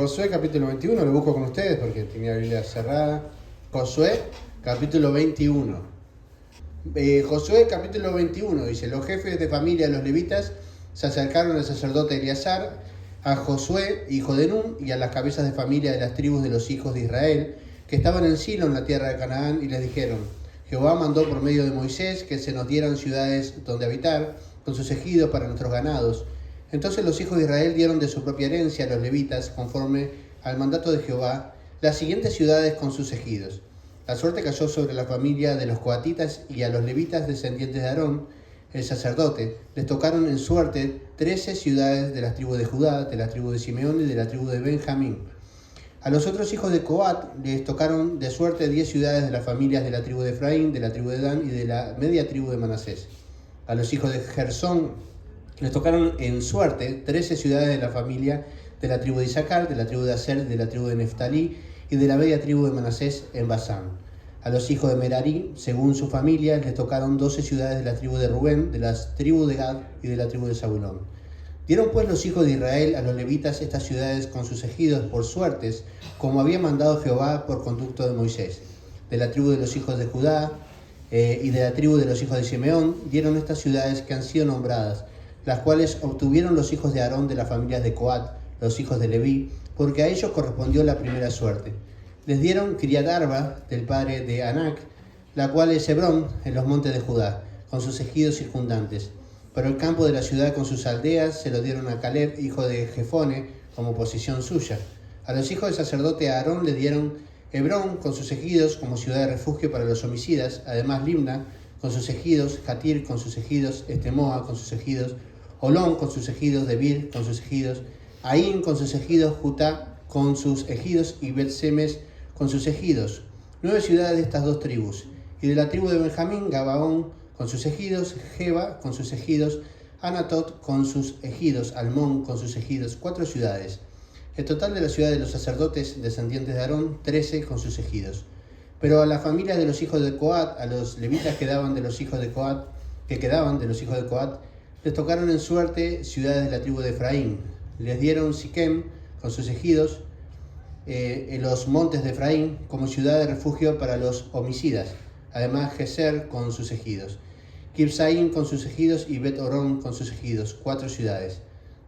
Josué capítulo 21, lo busco con ustedes porque tenía la Biblia cerrada. Josué capítulo 21. Josué capítulo 21 dice: los jefes de familia de los levitas se acercaron al sacerdote Eleazar, a Josué, hijo de Nun, y a las cabezas de familia de las tribus de los hijos de Israel, que estaban en Silo, en la tierra de Canaán, y les dijeron: Jehová mandó por medio de Moisés que se nos dieran ciudades donde habitar, con sus ejidos para nuestros ganados. Entonces los hijos de Israel dieron de su propia herencia a los levitas, conforme al mandato de Jehová, las siguientes ciudades con sus ejidos. La suerte cayó sobre la familia de los coatitas, y a los levitas descendientes de Aarón, el sacerdote, les tocaron en suerte 13 ciudades de las tribus de Judá, de la tribu de Simeón y de la tribu de Benjamín. A los otros hijos de Coat les tocaron de suerte 10 ciudades de las familias de la tribu de Efraín, de la tribu de Dan y de la media tribu de Manasés. A los hijos de Gersón les tocaron en suerte 13 ciudades de la familia de la tribu de Isaacar, de la tribu de Aser, de la tribu de Neftalí y de la media tribu de Manasés en Basán. A los hijos de Merari, según su familia, les tocaron 12 ciudades de la tribu de Rubén, de las tribus de Gad y de la tribu de Zabulón. Dieron pues los hijos de Israel a los levitas estas ciudades con sus ejidos por suertes, como había mandado Jehová por conducto de Moisés. De la tribu de los hijos de Judá y de la tribu de los hijos de Simeón dieron estas ciudades que han sido nombradas, las cuales obtuvieron los hijos de Aarón de las familias de Coat, los hijos de Leví, porque a ellos correspondió la primera suerte. Les dieron Kiriat Arba, del padre de Anac, la cual es Hebrón, en los montes de Judá, con sus ejidos circundantes. Pero el campo de la ciudad con sus aldeas se lo dieron a Caleb, hijo de Jefone, como posesión suya. A los hijos del sacerdote Aarón le dieron Hebrón con sus ejidos como ciudad de refugio para los homicidas, además Limna con sus ejidos, Jatir con sus ejidos, Estemoa con sus ejidos, Olón con sus ejidos, Debir con sus ejidos, Aín con sus ejidos, Jutá con sus ejidos y Bet-Semes con sus ejidos. 9 ciudades de estas dos tribus. Y de la tribu de Benjamín, Gabaón con sus ejidos, Geba con sus ejidos, Anatot con sus ejidos, Almón con sus ejidos, 4 ciudades. El total de la ciudad de los sacerdotes descendientes de Aarón, 13 con sus ejidos. Pero a la familia de los hijos de Coat, a los levitas que quedaban de los hijos de Coat, les tocaron en suerte ciudades de la tribu de Efraín. Les dieron Siquem con sus ejidos en los montes de Efraín como ciudad de refugio para los homicidas. Además Geser con sus ejidos, Kibsaim con sus ejidos y Bet-Orón con sus ejidos, 4 ciudades.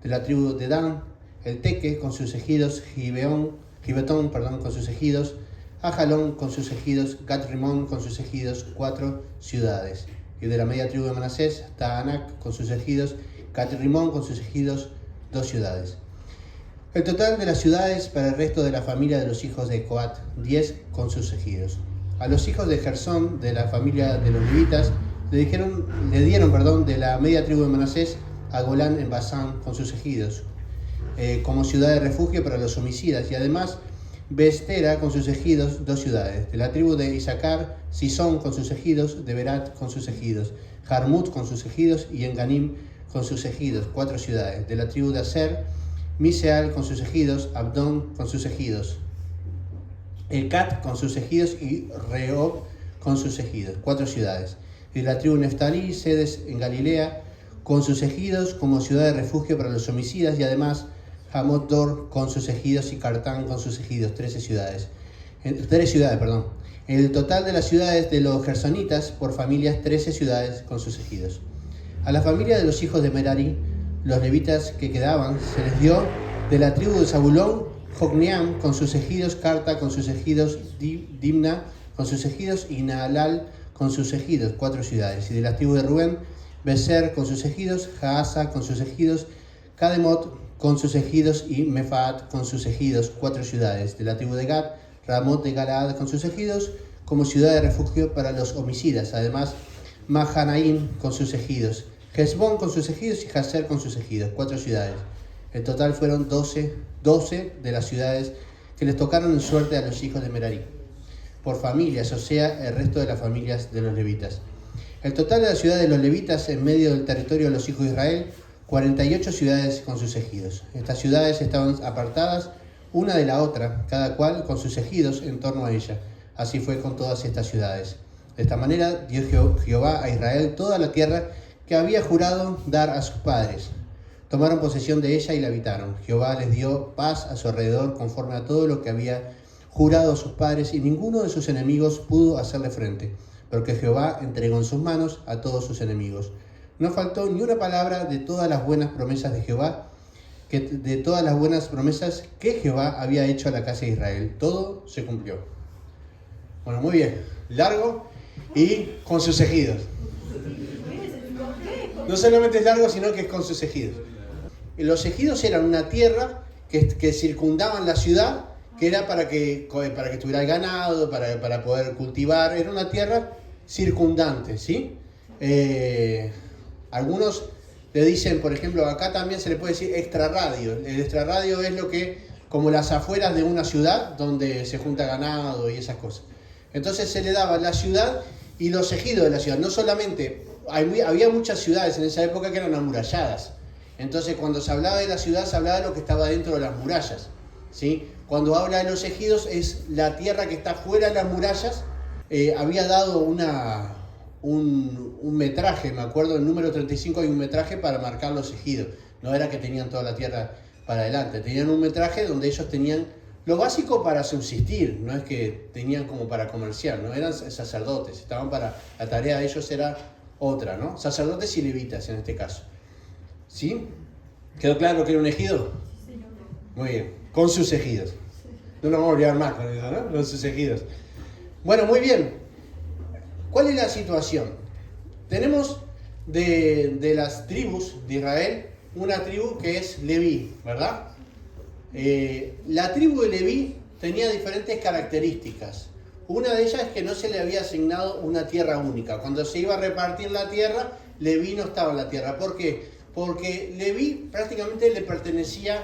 De la tribu de Dan, el Teque con sus ejidos, Gibetón con sus ejidos, Ajalón con sus ejidos, Gat-Rimón con sus ejidos, 4 ciudades. Y de la media tribu de Manasés, Taanac con sus ejidos, Gat-Rimón con sus ejidos, 2 ciudades. El total de las ciudades para el resto de la familia de los hijos de Coat, 10 con sus ejidos. A los hijos de Gersón, de la familia de los levitas, le dieron de la media tribu de Manasés a Golán en Basán con sus ejidos, como ciudad de refugio para los homicidas, y además Bestera con sus ejidos, 2 ciudades. De la tribu de Isaacar, Sison con sus ejidos, Deberat con sus ejidos, Jarmut con sus ejidos y Enganim con sus ejidos, 4 ciudades. De la tribu de Aser, Miseal con sus ejidos, Abdón con sus ejidos, Elcat con sus ejidos y Rehob con sus ejidos, 4 ciudades. De la tribu Neftalí, Sedes en Galilea con sus ejidos como ciudad de refugio para los homicidas, y además Hamot-Dor con sus ejidos y Cartán con sus ejidos, 3 ciudades. En el total de las ciudades de los gersonitas por familias, 13 ciudades con sus ejidos. A la familia de los hijos de Merari, los levitas que quedaban, se les dio de la tribu de Zabulón, Jocneam con sus ejidos, Carta con sus ejidos, Dimna con sus ejidos y Naalal con sus ejidos, 4 ciudades. Y de la tribu de Rubén, Beser con sus ejidos, Jaasa con sus ejidos, Kademot con sus ejidos y Mefaat con sus ejidos, 4 ciudades. De la tribu de Gad, Ramot de Galaad con sus ejidos, como ciudad de refugio para los homicidas. Además, Mahanaim con sus ejidos, Hezbón con sus ejidos y Jazer con sus ejidos, 4 ciudades. En total fueron 12 de las ciudades que les tocaron en suerte a los hijos de Merari, por familias, o sea, el resto de las familias de los levitas. El total de la ciudad de los levitas en medio del territorio de los hijos de Israel, 48 ciudades con sus ejidos. Estas ciudades estaban apartadas una de la otra, cada cual con sus ejidos en torno a ella. Así fue con todas estas ciudades. De esta manera dio Jehová a Israel toda la tierra que había jurado dar a sus padres. tomaron posesión de ella y la habitaron. Jehová les dio paz a su alrededor conforme a todo lo que había jurado a sus padres, y ninguno de sus enemigos pudo hacerle frente, porque Jehová entregó en sus manos a todos sus enemigos. No faltó ni una palabra de todas las buenas promesas de Jehová, de todas las buenas promesas que Jehová había hecho a la casa de Israel. Todo se cumplió. Bueno, muy bien. Largo y con sus ejidos. No solamente es largo, sino que es con sus ejidos. Los ejidos eran una tierra que circundaban la ciudad, que era para que estuviera el ganado, para poder cultivar. Era una tierra circundante, ¿sí? Algunos le dicen, por ejemplo, acá también se le puede decir extrarradio. El extrarradio es como las afueras de una ciudad donde se junta ganado y esas cosas. Entonces se le daba la ciudad y los ejidos de la ciudad. No solamente, había muchas ciudades en esa época que eran amuralladas. Entonces cuando se hablaba de la ciudad, se hablaba de lo que estaba dentro de las murallas, ¿sí? Cuando habla de los ejidos, es la tierra que está fuera de las murallas. Había dado un metraje, me acuerdo, el número 35 hay un metraje para marcar los ejidos. No era que tenían toda la tierra para adelante, tenían un metraje donde ellos tenían lo básico para subsistir, no es que tenían como para comerciar, no eran sacerdotes, estaban para, la tarea de ellos era otra, ¿no? Sacerdotes y levitas en este caso. ¿Sí? ¿Quedó claro que era un ejido? Muy bien, con sus ejidos. No nos vamos a olvidar más con eso, ¿no? Con sus ejidos. Bueno, muy bien. ¿Cuál es la situación? Tenemos de las tribus de Israel, una tribu que es Leví, ¿verdad? La tribu de Leví tenía diferentes características. Una de ellas es que no se le había asignado una tierra única. Cuando se iba a repartir la tierra, Leví no estaba en la tierra. ¿Por qué? Porque Leví prácticamente le pertenecía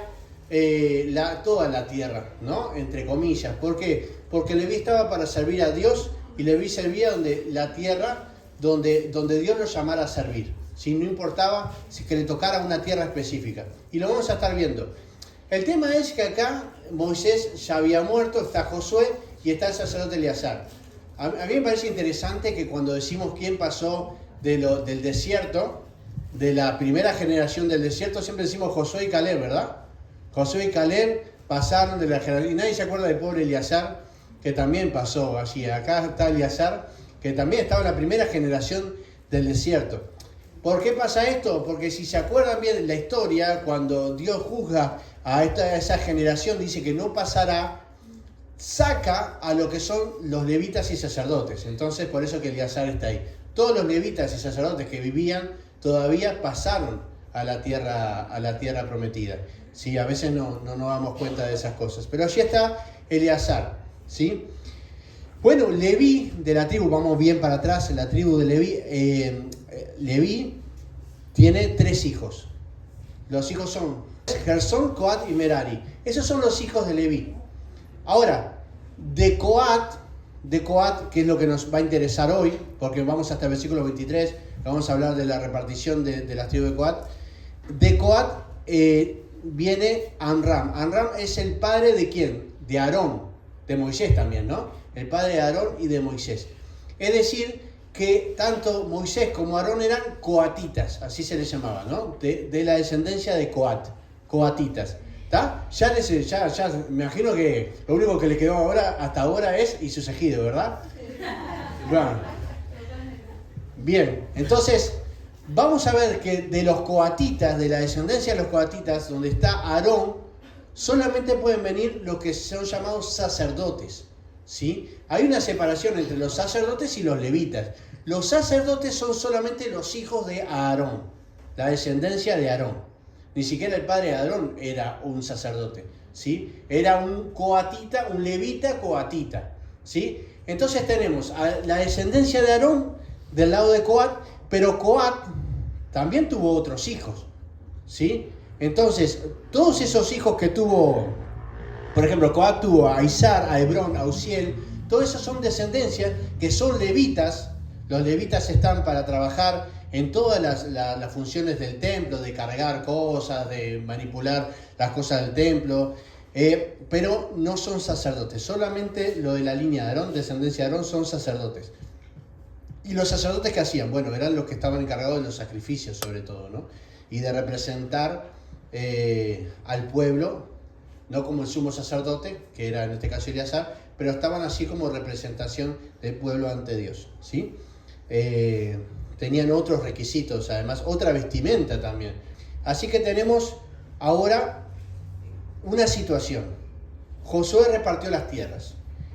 toda la tierra, ¿no? Entre comillas. ¿Por qué? Porque Leví estaba para servir a Dios y Leví servía donde la tierra, donde Dios lo llamara a servir. Si no importaba si que le tocara una tierra específica. Y lo vamos a estar viendo. El tema es que acá Moisés ya había muerto, está Josué y está el sacerdote Eleazar. A mí me parece interesante que cuando decimos quién pasó del desierto, de la primera generación del desierto, siempre decimos Josué y Caleb, ¿verdad? Josué y Caleb pasaron de la generación, y nadie se acuerda del pobre Eleazar, que también pasó allí. Acá está Eleazar, que también estaba en la primera generación del desierto. ¿Por qué pasa esto? Porque si se acuerdan bien de la historia, cuando Dios juzga a esa generación, dice que no pasará, saca a lo que son los levitas y sacerdotes. Entonces, por eso que Eleazar está ahí. Todos los levitas y sacerdotes que vivían todavía pasaron a la tierra prometida. Sí, a veces no nos damos cuenta de esas cosas. Pero allí está Eleazar, ¿sí? Bueno, Leví, de la tribu, vamos bien para atrás, la tribu de Leví, Leví tiene 3 hijos. Los hijos son Gersón, Coat y Merari. Esos son los hijos de Leví. Ahora, de Coat, que es lo que nos va a interesar hoy, porque vamos hasta el versículo 23, vamos a hablar de la repartición de las tribus de Coat. De Coat viene Amram. Amram es el padre de ¿quién? De Aarón, de Moisés también, ¿no? El padre de Aarón y de Moisés. Es decir, que tanto Moisés como Aarón eran coatitas, así se les llamaba, ¿no? De la descendencia de Coat, coatitas. ¿Está? Ya me imagino que lo único que le quedó hasta ahora es y sus ejidos, ¿verdad? Bueno. Bien, entonces vamos a ver que de los coatitas, de la descendencia de los coatitas, donde está Aarón, solamente pueden venir los que son llamados sacerdotes, ¿sí? Hay una separación entre los sacerdotes y los levitas. Los sacerdotes son solamente los hijos de Aarón, la descendencia de Aarón. Ni siquiera el padre de Aarón era un sacerdote, ¿sí? Era un coatita, un levita coatita, ¿sí? Entonces tenemos a la descendencia de Aarón del lado de Coat, pero Coat también tuvo otros hijos, ¿sí? Entonces, todos esos hijos que tuvo, por ejemplo, Coat tuvo a Izar, a Hebrón, a Uziel, todos esos son descendencias que son levitas. Los levitas están para trabajar en todas las funciones del templo, de cargar cosas, de manipular las cosas del templo, pero no son sacerdotes. Solamente lo de la línea de Aarón, descendencia de Aarón, son sacerdotes. ¿Y los sacerdotes qué hacían? Bueno, eran los que estaban encargados de los sacrificios sobre todo, ¿no? Y de representar al pueblo, no como el sumo sacerdote, que era en este caso Eleazar, pero estaban así como representación del pueblo ante Dios, ¿sí? Tenían otros requisitos, además, otra vestimenta también. Así que tenemos ahora una situación. Josué repartió las tierras.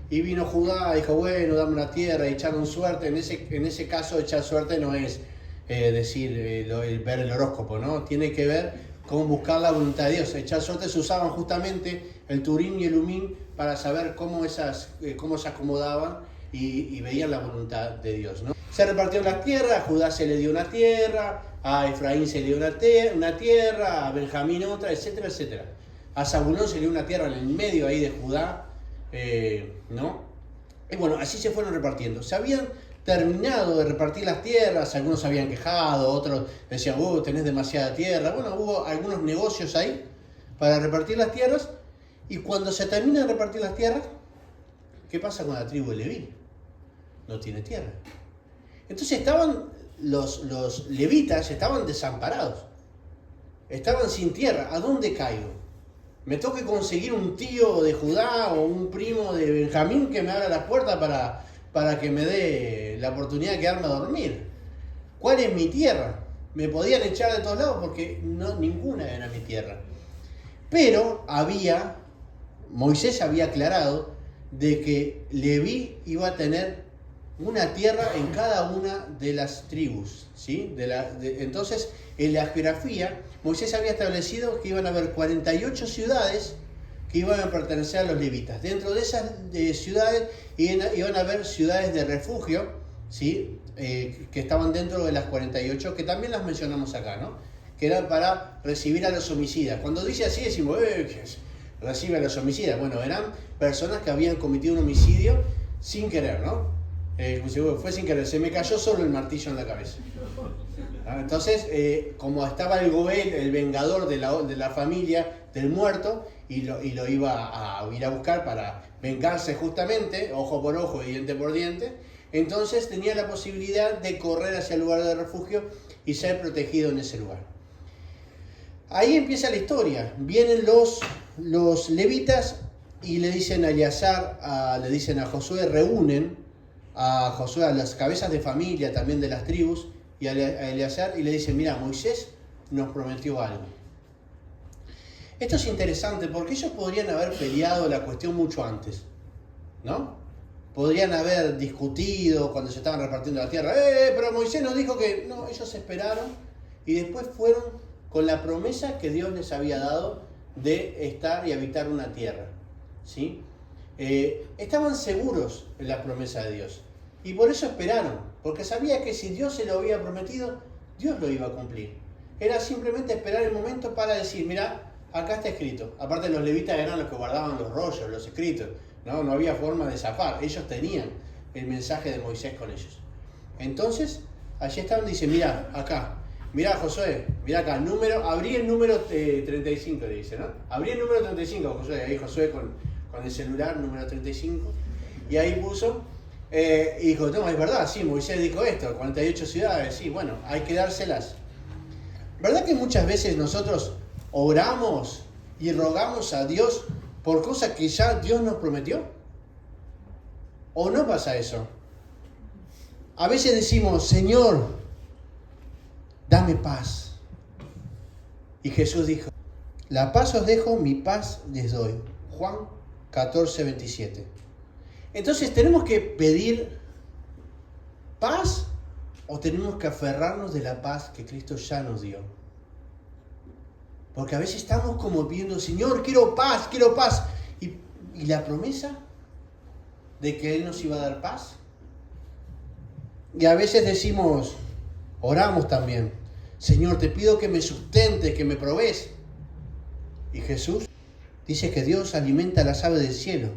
Y vino Judá, dijo, bueno, dame una tierra, y echaron suerte. En ese caso, echar suerte no es ver el horóscopo, ¿no? Tiene que ver con buscar la voluntad de Dios. Echar suerte se usaban justamente el Turim y el Umim para saber cómo se acomodaban y veían la voluntad de Dios, ¿no? Se repartieron las tierras, a Judá se le dio una tierra, a Efraín se le dio una tierra, a Benjamín otra, etcétera, etcétera. A Zabulón se le dio una tierra en el medio ahí de Judá, ¿no? Y bueno, así se fueron repartiendo. Se habían terminado de repartir las tierras, algunos se habían quejado, otros decían, tenés demasiada tierra. Bueno, hubo algunos negocios ahí para repartir las tierras, y cuando se termina de repartir las tierras, ¿qué pasa con la tribu de Leví? No tiene tierra. Entonces los levitas estaban desamparados, estaban sin tierra. ¿A dónde caigo? ¿Me toca conseguir un tío de Judá o un primo de Benjamín que me abra las puertas para que me dé la oportunidad de quedarme a dormir? ¿Cuál es mi tierra? Me podían echar de todos lados porque ninguna era mi tierra. Pero Moisés había aclarado de que Leví iba a tener una tierra en cada una de las tribus, ¿sí? Entonces, en la geografía, Moisés había establecido que iban a haber 48 ciudades que iban a pertenecer a los levitas. Dentro de esas ciudades iban a haber ciudades de refugio, ¿sí? Que estaban dentro de las 48, que también las mencionamos acá, ¿no? Que eran para recibir a los homicidas. Cuando dice así, decimos, recibe a los homicidas. Bueno, eran personas que habían cometido un homicidio sin querer, ¿no? Fue sin querer, se me cayó solo el martillo en la cabeza. Entonces, como estaba el Goel, el vengador de la familia del muerto, y lo iba a ir a buscar para vengarse justamente, ojo por ojo y diente por diente, entonces tenía la posibilidad de correr hacia el lugar de refugio y ser protegido en ese lugar. Ahí empieza la historia. Vienen los levitas y le dicen a Eleazar, le dicen a Josué, reúnen a Josué, a las cabezas de familia también de las tribus, y a Eleazar, y le dicen, mira, Moisés nos prometió algo. Esto es interesante porque ellos podrían haber peleado la cuestión mucho antes, ¿no? Podrían haber discutido cuando se estaban repartiendo la tierra, pero Moisés nos dijo que... No, ellos esperaron y después fueron con la promesa que Dios les había dado de estar y habitar una tierra, ¿sí? Estaban seguros en la promesa de Dios y por eso esperaron, porque sabía que si Dios se lo había prometido, Dios lo iba a cumplir. Era simplemente esperar el momento para decir, mira, acá está escrito. Aparte, los levitas eran los que guardaban los rollos, los escritos, no había forma de zafar. Ellos tenían el mensaje de Moisés con ellos. Entonces, allí estaban, dice, mira, acá, mira Josué, mira acá, abrí el número 35, le dice, ¿no? Abrí el número 35, Josué, ahí Josué con el celular, número 35, y ahí puso, y dijo, no, es verdad, sí, Moisés dijo esto, 48 ciudades, sí, bueno, hay que dárselas. ¿Verdad que muchas veces nosotros oramos y rogamos a Dios por cosas que ya Dios nos prometió? ¿O no pasa eso? A veces decimos, Señor, dame paz. Y Jesús dijo, la paz os dejo, mi paz les doy. Juan 14:27. Entonces, ¿tenemos que pedir paz o tenemos que aferrarnos de la paz que Cristo ya nos dio? Porque a veces estamos como pidiendo, Señor, quiero paz. ¿Y la promesa de que Él nos iba a dar paz? Y a veces decimos, oramos también, Señor, te pido que me sustentes, que me provees. Y Jesús dice que Dios alimenta a las aves del cielo.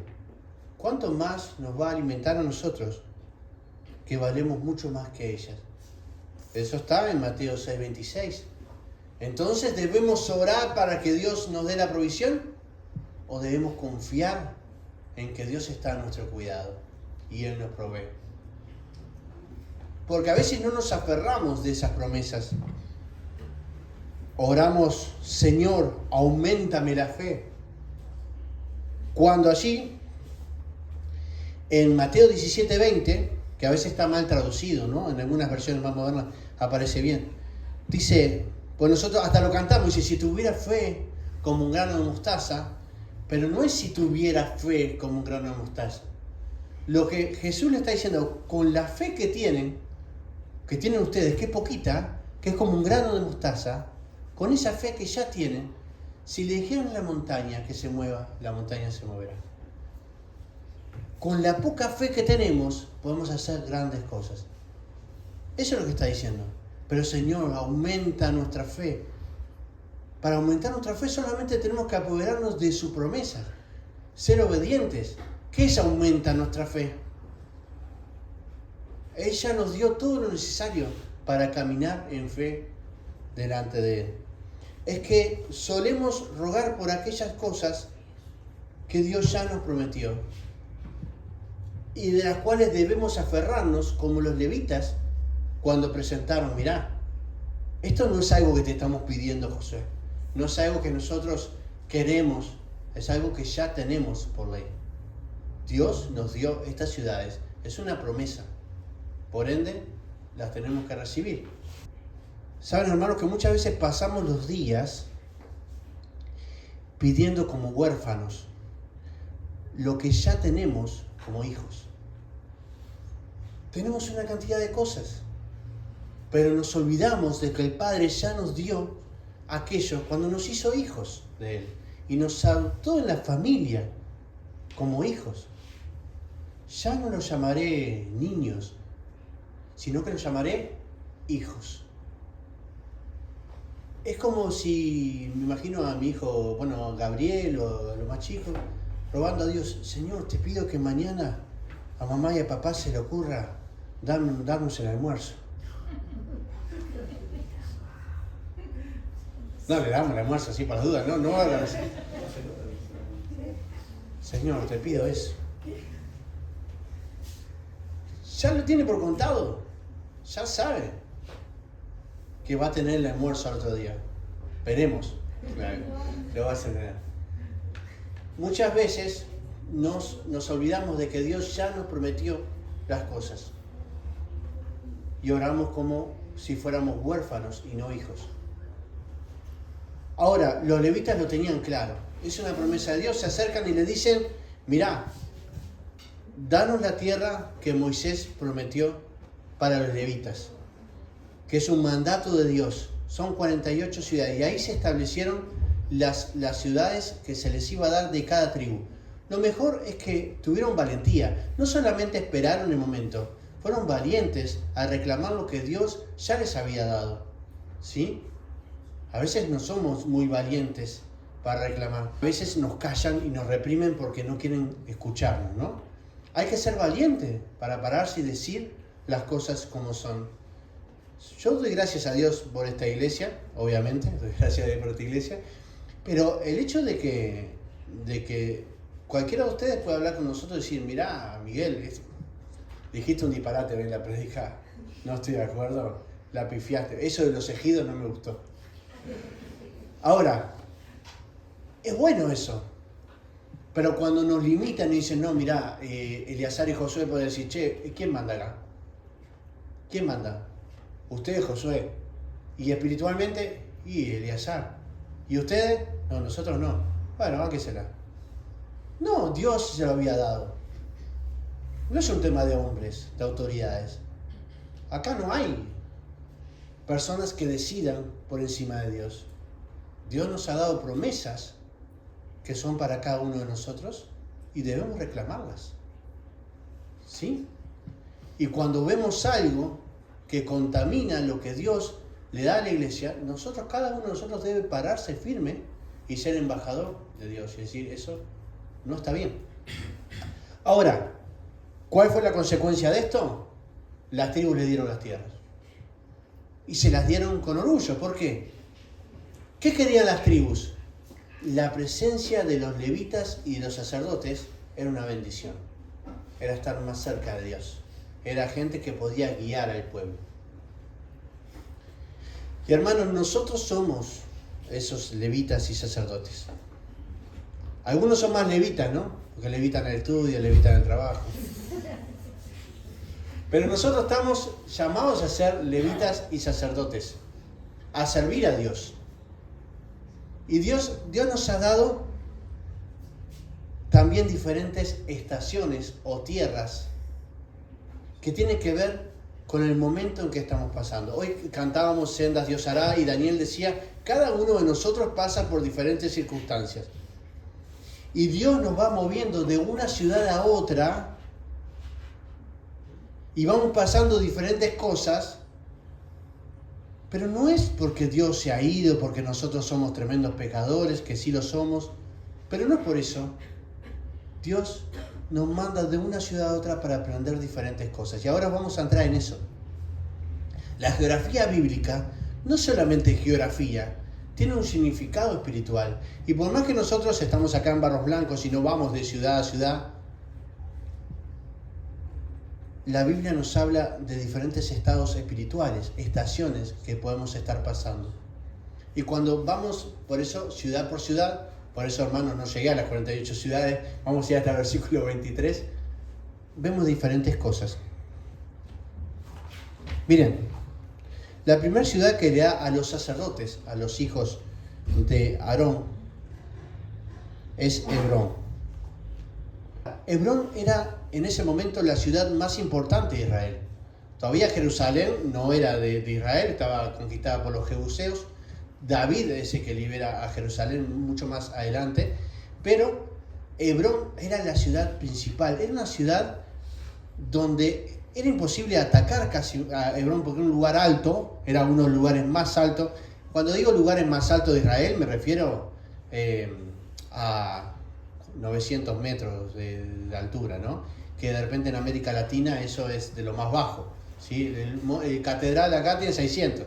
¿Cuánto más nos va a alimentar a nosotros, que valemos mucho más que ellas? Eso está en Mateo 6:26. Entonces, ¿debemos orar para que Dios nos dé la provisión? ¿O debemos confiar en que Dios está a nuestro cuidado y Él nos provee? Porque a veces no nos aferramos de esas promesas. oramos, Señor, auméntame la fe. Cuando allí, en Mateo 17:20, que a veces está mal traducido, ¿no? En algunas versiones más modernas aparece bien. Dice, pues nosotros hasta lo cantamos, dice, si tuviera fe como un grano de mostaza, pero no es si tuviera fe como un grano de mostaza. Lo que Jesús le está diciendo, con la fe que tienen ustedes, que es poquita, que es como un grano de mostaza, con esa fe que ya tienen, si le dijeron a la montaña que se mueva, la montaña se moverá. Con la poca fe que tenemos, podemos hacer grandes cosas. Eso es lo que está diciendo. Pero Señor, aumenta nuestra fe. Para aumentar nuestra fe solamente tenemos que apoderarnos de su promesa. Ser obedientes. ¿Qué es aumenta nuestra fe? Ella nos dio todo lo necesario para caminar en fe delante de Él. Es que solemos rogar por aquellas cosas que Dios ya nos prometió y de las cuales debemos aferrarnos como los levitas cuando presentaron, mirá, esto no es algo que te estamos pidiendo, Josué, no es algo que nosotros queremos, es algo que ya tenemos por ley. Dios nos dio estas ciudades, es una promesa, por ende las tenemos que recibir. Saben, hermanos, que muchas veces pasamos los días pidiendo como huérfanos lo que ya tenemos como hijos. Tenemos una cantidad de cosas, pero nos olvidamos de que el Padre ya nos dio aquello cuando nos hizo hijos de Él y nos adoptó en la familia como hijos. Ya no los llamaré niños, sino que los llamaré hijos. Es como si, me imagino a mi hijo, bueno, Gabriel o a los más chicos, rogando a Dios, Señor, te pido que mañana a mamá y a papá se le ocurra darnos el almuerzo. No le damos el almuerzo así para dudas, no hagan así. Señor, te pido eso. Ya lo tiene por contado, ya sabe que va a tener el almuerzo al otro día. Veremos, lo vas a tener. Muchas veces nos olvidamos de que Dios ya nos prometió las cosas y oramos como si fuéramos huérfanos y no hijos. Ahora, los levitas lo tenían claro, es una promesa de Dios, se acercan y le dicen, mirá, danos la tierra que Moisés prometió para los levitas, que es un mandato de Dios. Son 48 ciudades y ahí se establecieron las ciudades que se les iba a dar de cada tribu. Lo mejor es que tuvieron valentía, no solamente esperaron el momento, fueron valientes a reclamar lo que Dios ya les había dado. ¿Sí? A veces no somos muy valientes para reclamar, a veces nos callan y nos reprimen porque no quieren escucharnos, ¿no? Hay que ser valiente para pararse y decir las cosas como son. Yo doy gracias a Dios por esta iglesia, obviamente, doy gracias a Dios por esta iglesia, pero el hecho de que cualquiera de ustedes pueda hablar con nosotros y decir, mirá, Miguel, dijiste un disparate en la predica, no estoy de acuerdo, la pifiaste, eso de los ejidos no me gustó. Ahora, es bueno eso, pero cuando nos limitan y dicen, no, mirá, Eleazar y Josué pueden decir, che, ¿quién manda acá? ¿Quién manda? Ustedes, Josué. Y espiritualmente, y Eleazar. ¿Y ustedes? No, nosotros no. Bueno, bánquesela. No, Dios se lo había dado. No es un tema de hombres, de autoridades. Acá no hay personas que decidan por encima de Dios. Dios nos ha dado promesas que son para cada uno de nosotros y debemos reclamarlas. ¿Sí? Y cuando vemos algo que contamina lo que Dios le da a la iglesia, cada uno de nosotros debe pararse firme y ser embajador de Dios y decir, eso no está bien. Ahora, ¿cuál fue la consecuencia de esto? Las tribus le dieron las tierras. Y se las dieron con orgullo. ¿Por qué? ¿Qué querían las tribus? La presencia de los levitas y de los sacerdotes era una bendición. Era estar más cerca de Dios. Era gente que podía guiar al pueblo. Y hermanos, nosotros somos esos levitas y sacerdotes. Algunos son más levitas, ¿no? Porque levitan el estudio, levitan el trabajo. Pero nosotros estamos llamados a ser levitas y sacerdotes, a servir a Dios. Y Dios nos ha dado también diferentes estaciones o tierras que tienen que ver con el momento en que estamos pasando. Hoy cantábamos Sendas Dios hará y Daniel decía, cada uno de nosotros pasa por diferentes circunstancias. Y Dios nos va moviendo de una ciudad a otra y vamos pasando diferentes cosas, pero no es porque Dios se ha ido, porque nosotros somos tremendos pecadores, que sí lo somos, pero no es por eso. Dios nos manda de una ciudad a otra para aprender diferentes cosas. Y ahora vamos a entrar en eso. La geografía bíblica no solamente es geografía, tiene un significado espiritual. Y por más que nosotros estamos acá en Barros Blancos y no vamos de ciudad a ciudad, la Biblia nos habla de diferentes estados espirituales, estaciones que podemos estar pasando. Y cuando vamos, por eso, ciudad por ciudad, por eso, hermanos, no llegué a las 48 ciudades, vamos a ir hasta el versículo 23, vemos diferentes cosas. Miren, la primera ciudad que le da a los sacerdotes, a los hijos de Aarón, es Hebrón. Hebrón era en ese momento la ciudad más importante de Israel. Todavía Jerusalén no era de Israel, estaba conquistada por los jebuseos. David es el que libera a Jerusalén mucho más adelante, pero Hebrón era la ciudad principal. Era una ciudad donde era imposible atacar casi a Hebrón porque era un lugar alto, era uno de los lugares más altos. Cuando digo lugares más altos de Israel me refiero a 900 metros de altura, ¿no? Que de repente en América Latina eso es de lo más bajo, ¿sí? El catedral acá tiene 600,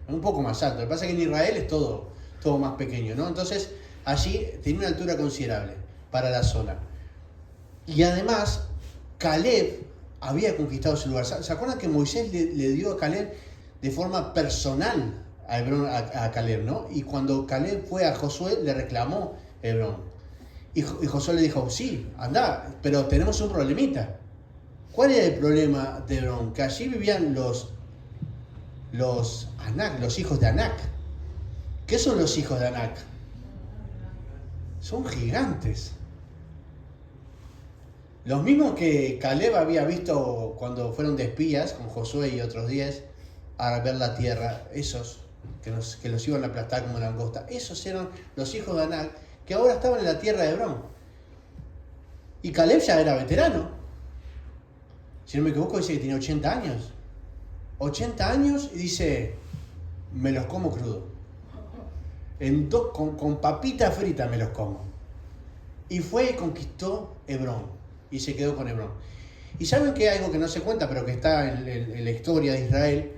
un poco más alto. Lo que pasa es que en Israel es todo más pequeño, ¿no? Entonces allí tiene una altura considerable para la zona. Y además Caleb había conquistado ese lugar. ¿Se acuerdan que Moisés le dio a Caleb de forma personal a Hebrón, a Caleb, ¿no? Y cuando Caleb fue a Josué le reclamó Hebrón. Y Josué le dijo, sí, anda, pero tenemos un problemita. ¿Cuál era el problema de Hebrón? Que allí vivían los Anak, los hijos de Anak. ¿Qué son los hijos de Anak? Son gigantes. Los mismos que Caleb había visto cuando fueron de espías con Josué y otros 10 a ver la tierra, esos que los iban a aplastar como langosta, esos eran los hijos de Anak que ahora estaban en la tierra de Hebrón. Y Caleb ya era veterano. Si no me equivoco, dice que tiene 80 años. 80 años y dice, me los como crudo. Con papita frita me los como. Y fue y conquistó Hebrón. Y se quedó con Hebrón. Y saben que hay algo que no se cuenta, pero que está en la historia de Israel.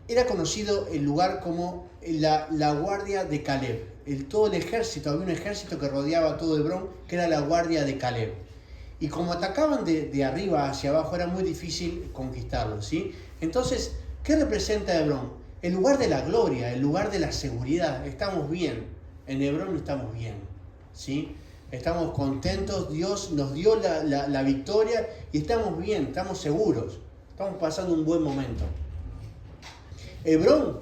Era conocido el lugar como la guardia de Caleb. Todo el ejército, había un ejército que rodeaba todo Hebrón, que era la guardia de Caleb. Y como atacaban de arriba hacia abajo, era muy difícil conquistarlo, ¿sí? Entonces, ¿qué representa Hebrón? El lugar de la gloria, el lugar de la seguridad. Estamos bien. En Hebrón estamos bien, ¿sí? Estamos contentos, Dios nos dio la victoria y estamos bien, estamos seguros. Estamos pasando un buen momento. Hebrón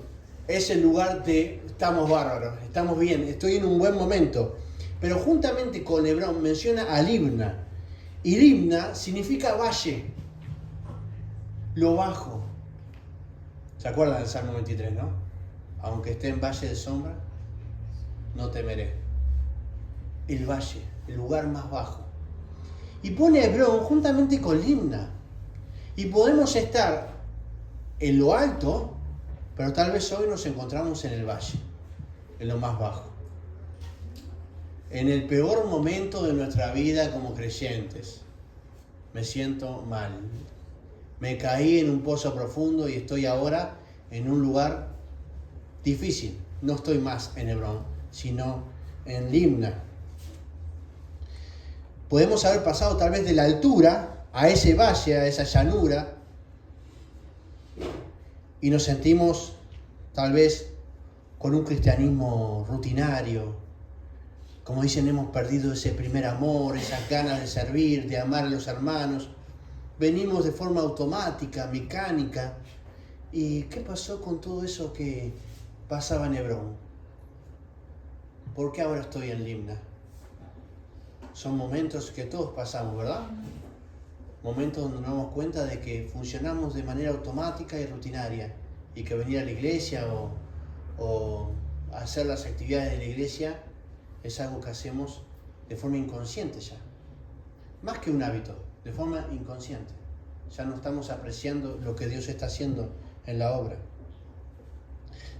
es el lugar de estamos bárbaros, estamos bien, estoy en un buen momento. Pero juntamente con Hebrón menciona a Libna. Y Libna significa valle, lo bajo. ¿Se acuerdan del Salmo 23, no? Aunque esté en valle de sombra, no temeré. El valle, el lugar más bajo. Y pone Hebrón juntamente con Libna. Y podemos estar en lo alto, pero tal vez hoy nos encontramos en el valle, en lo más bajo. En el peor momento de nuestra vida como creyentes. Me siento mal. Me caí en un pozo profundo y estoy ahora en un lugar difícil. No estoy más en Hebrón, sino en Libna. Podemos haber pasado tal vez de la altura a ese valle, a esa llanura, y nos sentimos tal vez con un cristianismo rutinario. Como dicen, hemos perdido ese primer amor, esas ganas de servir, de amar a los hermanos. Venimos de forma automática, mecánica. ¿Y qué pasó con todo eso que pasaba en Hebrón? ¿Por qué ahora estoy en Limna? Son momentos que todos pasamos, ¿verdad? Momentos donde nos damos cuenta de que funcionamos de manera automática y rutinaria y que venir a la iglesia o hacer las actividades de la iglesia es algo que hacemos de forma inconsciente ya. Más que un hábito, de forma inconsciente. Ya no estamos apreciando lo que Dios está haciendo en la obra.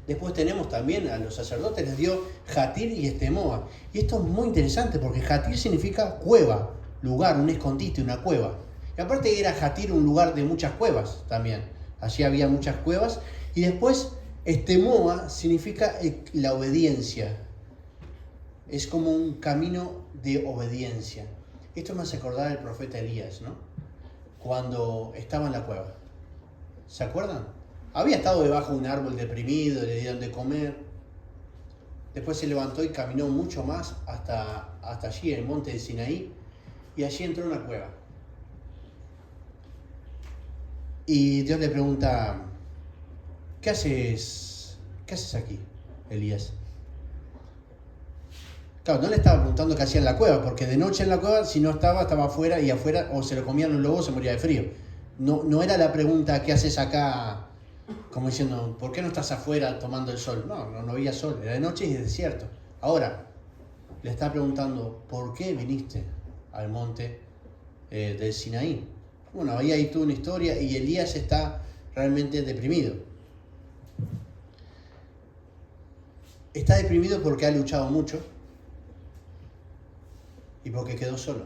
Después tenemos también a los sacerdotes, les dio Jatir y Estemoa. Y esto es muy interesante porque Jatir significa cueva, lugar, un escondite, una cueva. Y aparte era Jatir un lugar de muchas cuevas también. Allí había muchas cuevas. Y después Estemoa significa la obediencia. Es como un camino de obediencia. Esto me hace acordar al profeta Elías, ¿no? Cuando estaba en la cueva. ¿Se acuerdan? Había estado debajo de un árbol deprimido, le dieron de comer. Después se levantó y caminó mucho más hasta allí, el monte de Sinaí. Y allí entró en una cueva. Y Dios le pregunta, ¿qué haces aquí, Elías? Claro, no le estaba preguntando qué hacía en la cueva, porque de noche en la cueva, si no estaba afuera, y afuera o se lo comían los lobos o se moría de frío. No era la pregunta, ¿qué haces acá? Como diciendo, ¿por qué no estás afuera tomando el sol? No había sol, era de noche y es desierto. Ahora, le está preguntando, ¿por qué viniste al monte del Sinaí? Bueno, había ahí toda una historia y Elías está realmente deprimido. Está deprimido porque ha luchado mucho y porque quedó solo.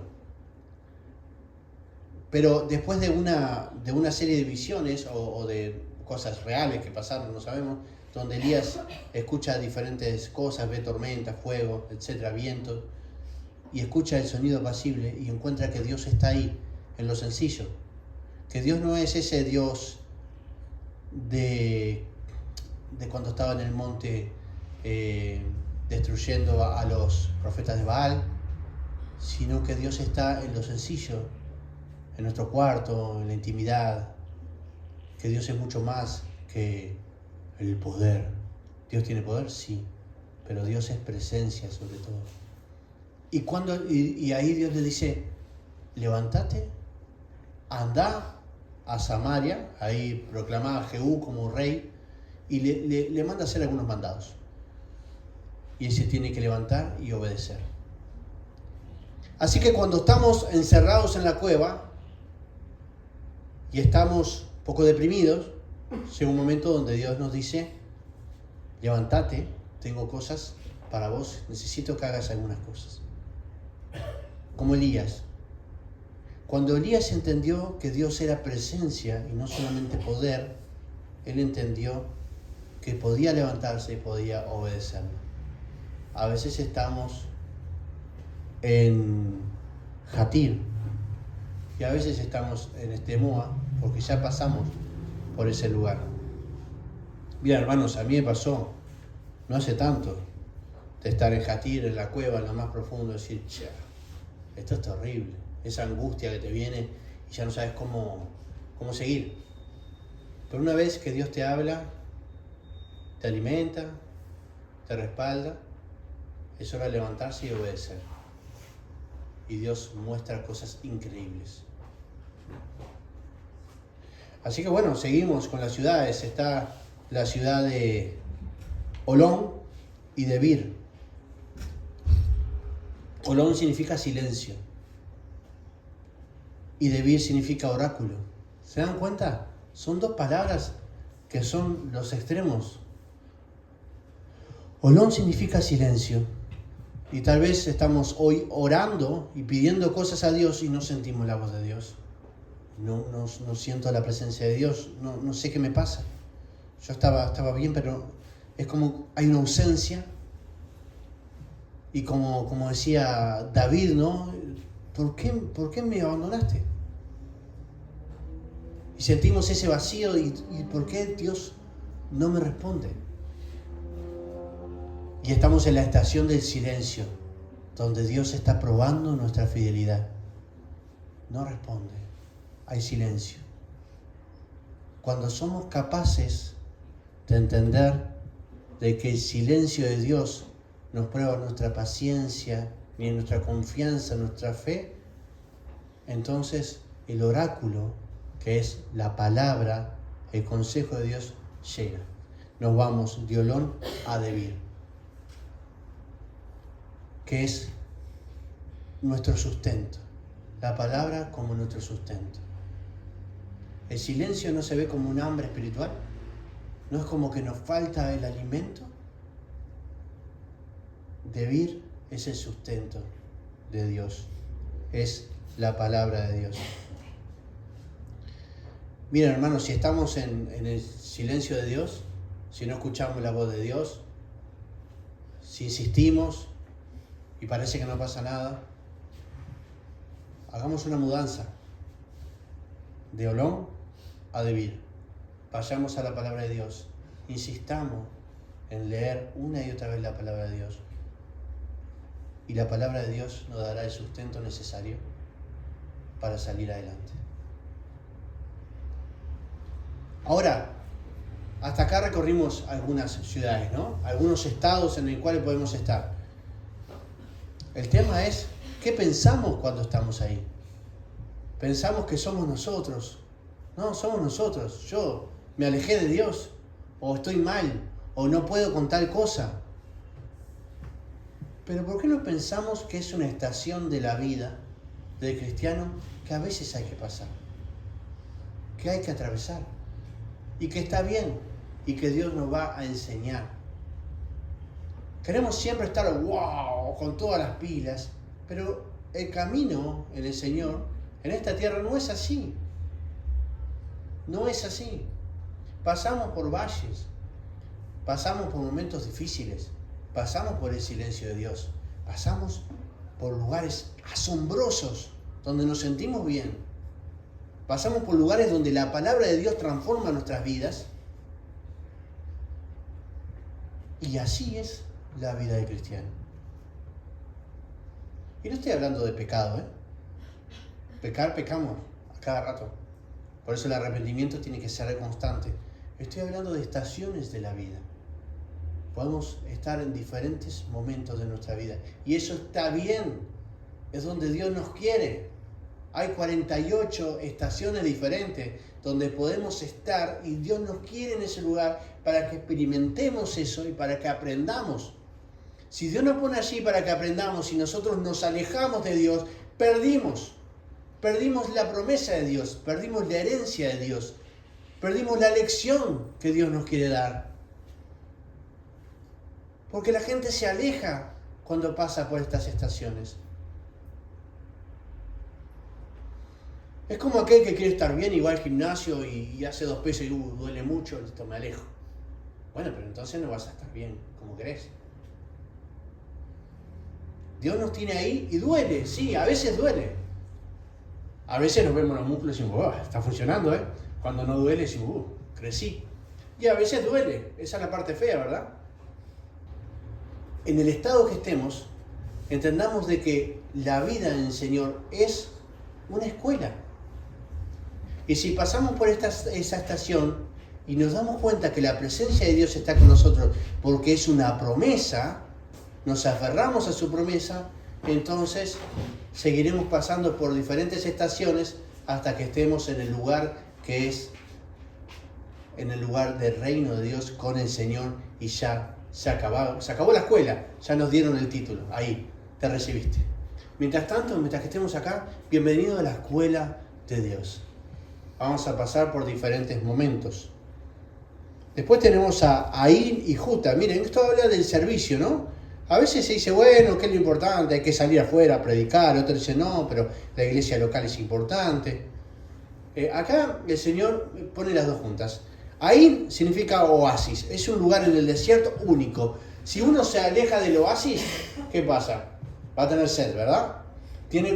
Pero después de una serie de visiones o de cosas reales que pasaron, no sabemos, donde Elías escucha diferentes cosas, ve tormentas, fuego, etcétera, viento, y escucha el sonido apacible y encuentra que Dios está ahí, en lo sencillo. Que Dios no es ese Dios de cuando estaba en el monte destruyendo a los profetas de Baal, sino que Dios está en lo sencillo, en nuestro cuarto, en la intimidad. Que Dios es mucho más que el poder. ¿Dios tiene poder? Sí, pero Dios es presencia sobre todo. Y ahí Dios le dice, levántate, anda a Samaria, ahí proclamaba a Jehú como rey, y le manda a hacer algunos mandados. Y él se tiene que levantar y obedecer. Así que cuando estamos encerrados en la cueva y estamos un poco deprimidos, llega un momento donde Dios nos dice, levántate, tengo cosas para vos, necesito que hagas algunas cosas. Como Elías. Cuando Elías entendió que Dios era presencia y no solamente poder, él entendió que podía levantarse y podía obedecerlo. A veces estamos en Jatir y a veces estamos en Estemoa porque ya pasamos por ese lugar. Mira, hermanos, a mí me pasó no hace tanto de estar en Jatir, en la cueva, en lo más profundo, decir, esto es terrible, esa angustia que te viene y ya no sabes cómo seguir. Pero una vez que Dios te habla, te alimenta, te respalda, es hora de levantarse y obedecer. Y Dios muestra cosas increíbles. Así que bueno, seguimos con las ciudades. Está la ciudad de Olón y de Bir. Olón significa silencio y de Bir significa oráculo. ¿Se dan cuenta? Son dos palabras que son los extremos. Olón significa silencio. Y tal vez estamos hoy orando y pidiendo cosas a Dios y no sentimos la voz de Dios. No siento la presencia de Dios. No sé qué me pasa. Yo estaba bien, pero es como hay una ausencia. Y como decía David, ¿no? ¿Por qué me abandonaste? Y sentimos ese vacío y ¿por qué Dios no me responde? Y estamos en la estación del silencio, donde Dios está probando nuestra fidelidad. No responde, hay silencio. Cuando somos capaces de entender de que el silencio de Dios nos prueba nuestra paciencia, ni nuestra confianza, nuestra fe, entonces el oráculo, que es la palabra, el consejo de Dios, llega. Nos vamos de Olón a Debir, que es nuestro sustento. La palabra como nuestro sustento. El silencio no se ve como un hambre espiritual, no es como que nos falta el alimento. Debir es el sustento de Dios, es la palabra de Dios. Miren, hermanos, si estamos en el silencio de Dios, si no escuchamos la voz de Dios, si insistimos y parece que no pasa nada, hagamos una mudanza de Olón a Debir. Vayamos a la palabra de Dios. Insistamos en leer una y otra vez la palabra de Dios. Y la palabra de Dios nos dará el sustento necesario para salir adelante. Ahora, hasta acá recorrimos algunas ciudades, ¿no? Algunos estados en los cuales podemos estar. El tema es, ¿qué pensamos cuando estamos ahí? Pensamos que somos nosotros. No, somos nosotros. Yo me alejé de Dios, o estoy mal, o no puedo con tal cosa. Pero ¿por qué no pensamos que es una estación de la vida del cristiano que a veces hay que pasar? Que hay que atravesar. Y que está bien. Y que Dios nos va a enseñar. Queremos siempre estar wow, con todas las pilas. Pero el camino en el Señor, en esta tierra, no es así. No es así. Pasamos por valles. Pasamos por momentos difíciles. Pasamos por el silencio de Dios. Pasamos por lugares asombrosos donde nos sentimos bien. Pasamos por lugares donde la palabra de Dios transforma nuestras vidas. Y así es la vida del cristiano. Y no estoy hablando de pecado, ¿eh? Pecamos a cada rato. Por eso el arrepentimiento tiene que ser constante. Estoy hablando de estaciones de la vida. Podemos estar en diferentes momentos de nuestra vida. Y eso está bien. Es donde Dios nos quiere. Hay 48 estaciones diferentes donde podemos estar y Dios nos quiere en ese lugar para que experimentemos eso y para que aprendamos. Si Dios nos pone allí para que aprendamos y nosotros nos alejamos de Dios, perdimos. Perdimos la promesa de Dios, perdimos la herencia de Dios, perdimos la lección que Dios nos quiere dar. Porque la gente se aleja cuando pasa por estas estaciones. Es como aquel que quiere estar bien y va al gimnasio y hace 2 pesos y duele mucho, listo, me alejo. Bueno, pero entonces no vas a estar bien como querés. Dios nos tiene ahí y duele, sí, a veces duele. A veces nos vemos los músculos y decimos, está funcionando, ¿eh? Cuando no duele decimos, crecí. Y a veces duele, esa es la parte fea, ¿verdad? En el estado que estemos, entendamos de que la vida en el Señor es una escuela. Y si pasamos por esa estación y nos damos cuenta que la presencia de Dios está con nosotros porque es una promesa, nos aferramos a su promesa, entonces seguiremos pasando por diferentes estaciones hasta que estemos en el lugar que es en el lugar del reino de Dios con el Señor y ya se acabó la escuela, ya nos dieron el título, ahí te recibiste. Mientras tanto, mientras que estemos acá, bienvenido a la escuela de Dios. Vamos a pasar por diferentes momentos. Después tenemos a Ain y Juta. Miren, esto habla del servicio, ¿no? A veces se dice, bueno, ¿qué es lo importante? Hay que salir afuera a predicar. Otros dicen, no, pero la iglesia local es importante. Acá el Señor pone las dos juntas. Ain significa oasis. Es un lugar en el desierto único. Si uno se aleja del oasis, ¿qué pasa? Va a tener sed, ¿verdad?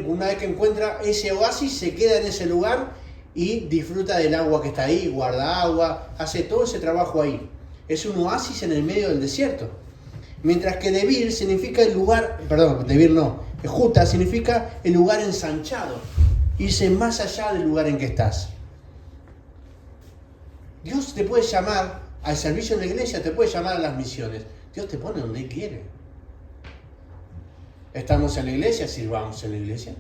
Una vez que encuentra ese oasis, se queda en ese lugar y disfruta del agua que está ahí, guarda agua, hace todo ese trabajo ahí. Es un oasis en el medio del desierto. Mientras que Debir significa el lugar, perdón, Debir no, Juta significa el lugar ensanchado, irse más allá del lugar en que estás. Dios te puede llamar al servicio de la iglesia, te puede llamar a las misiones. Dios te pone donde quiere. Estamos en la iglesia, sirvamos en la iglesia.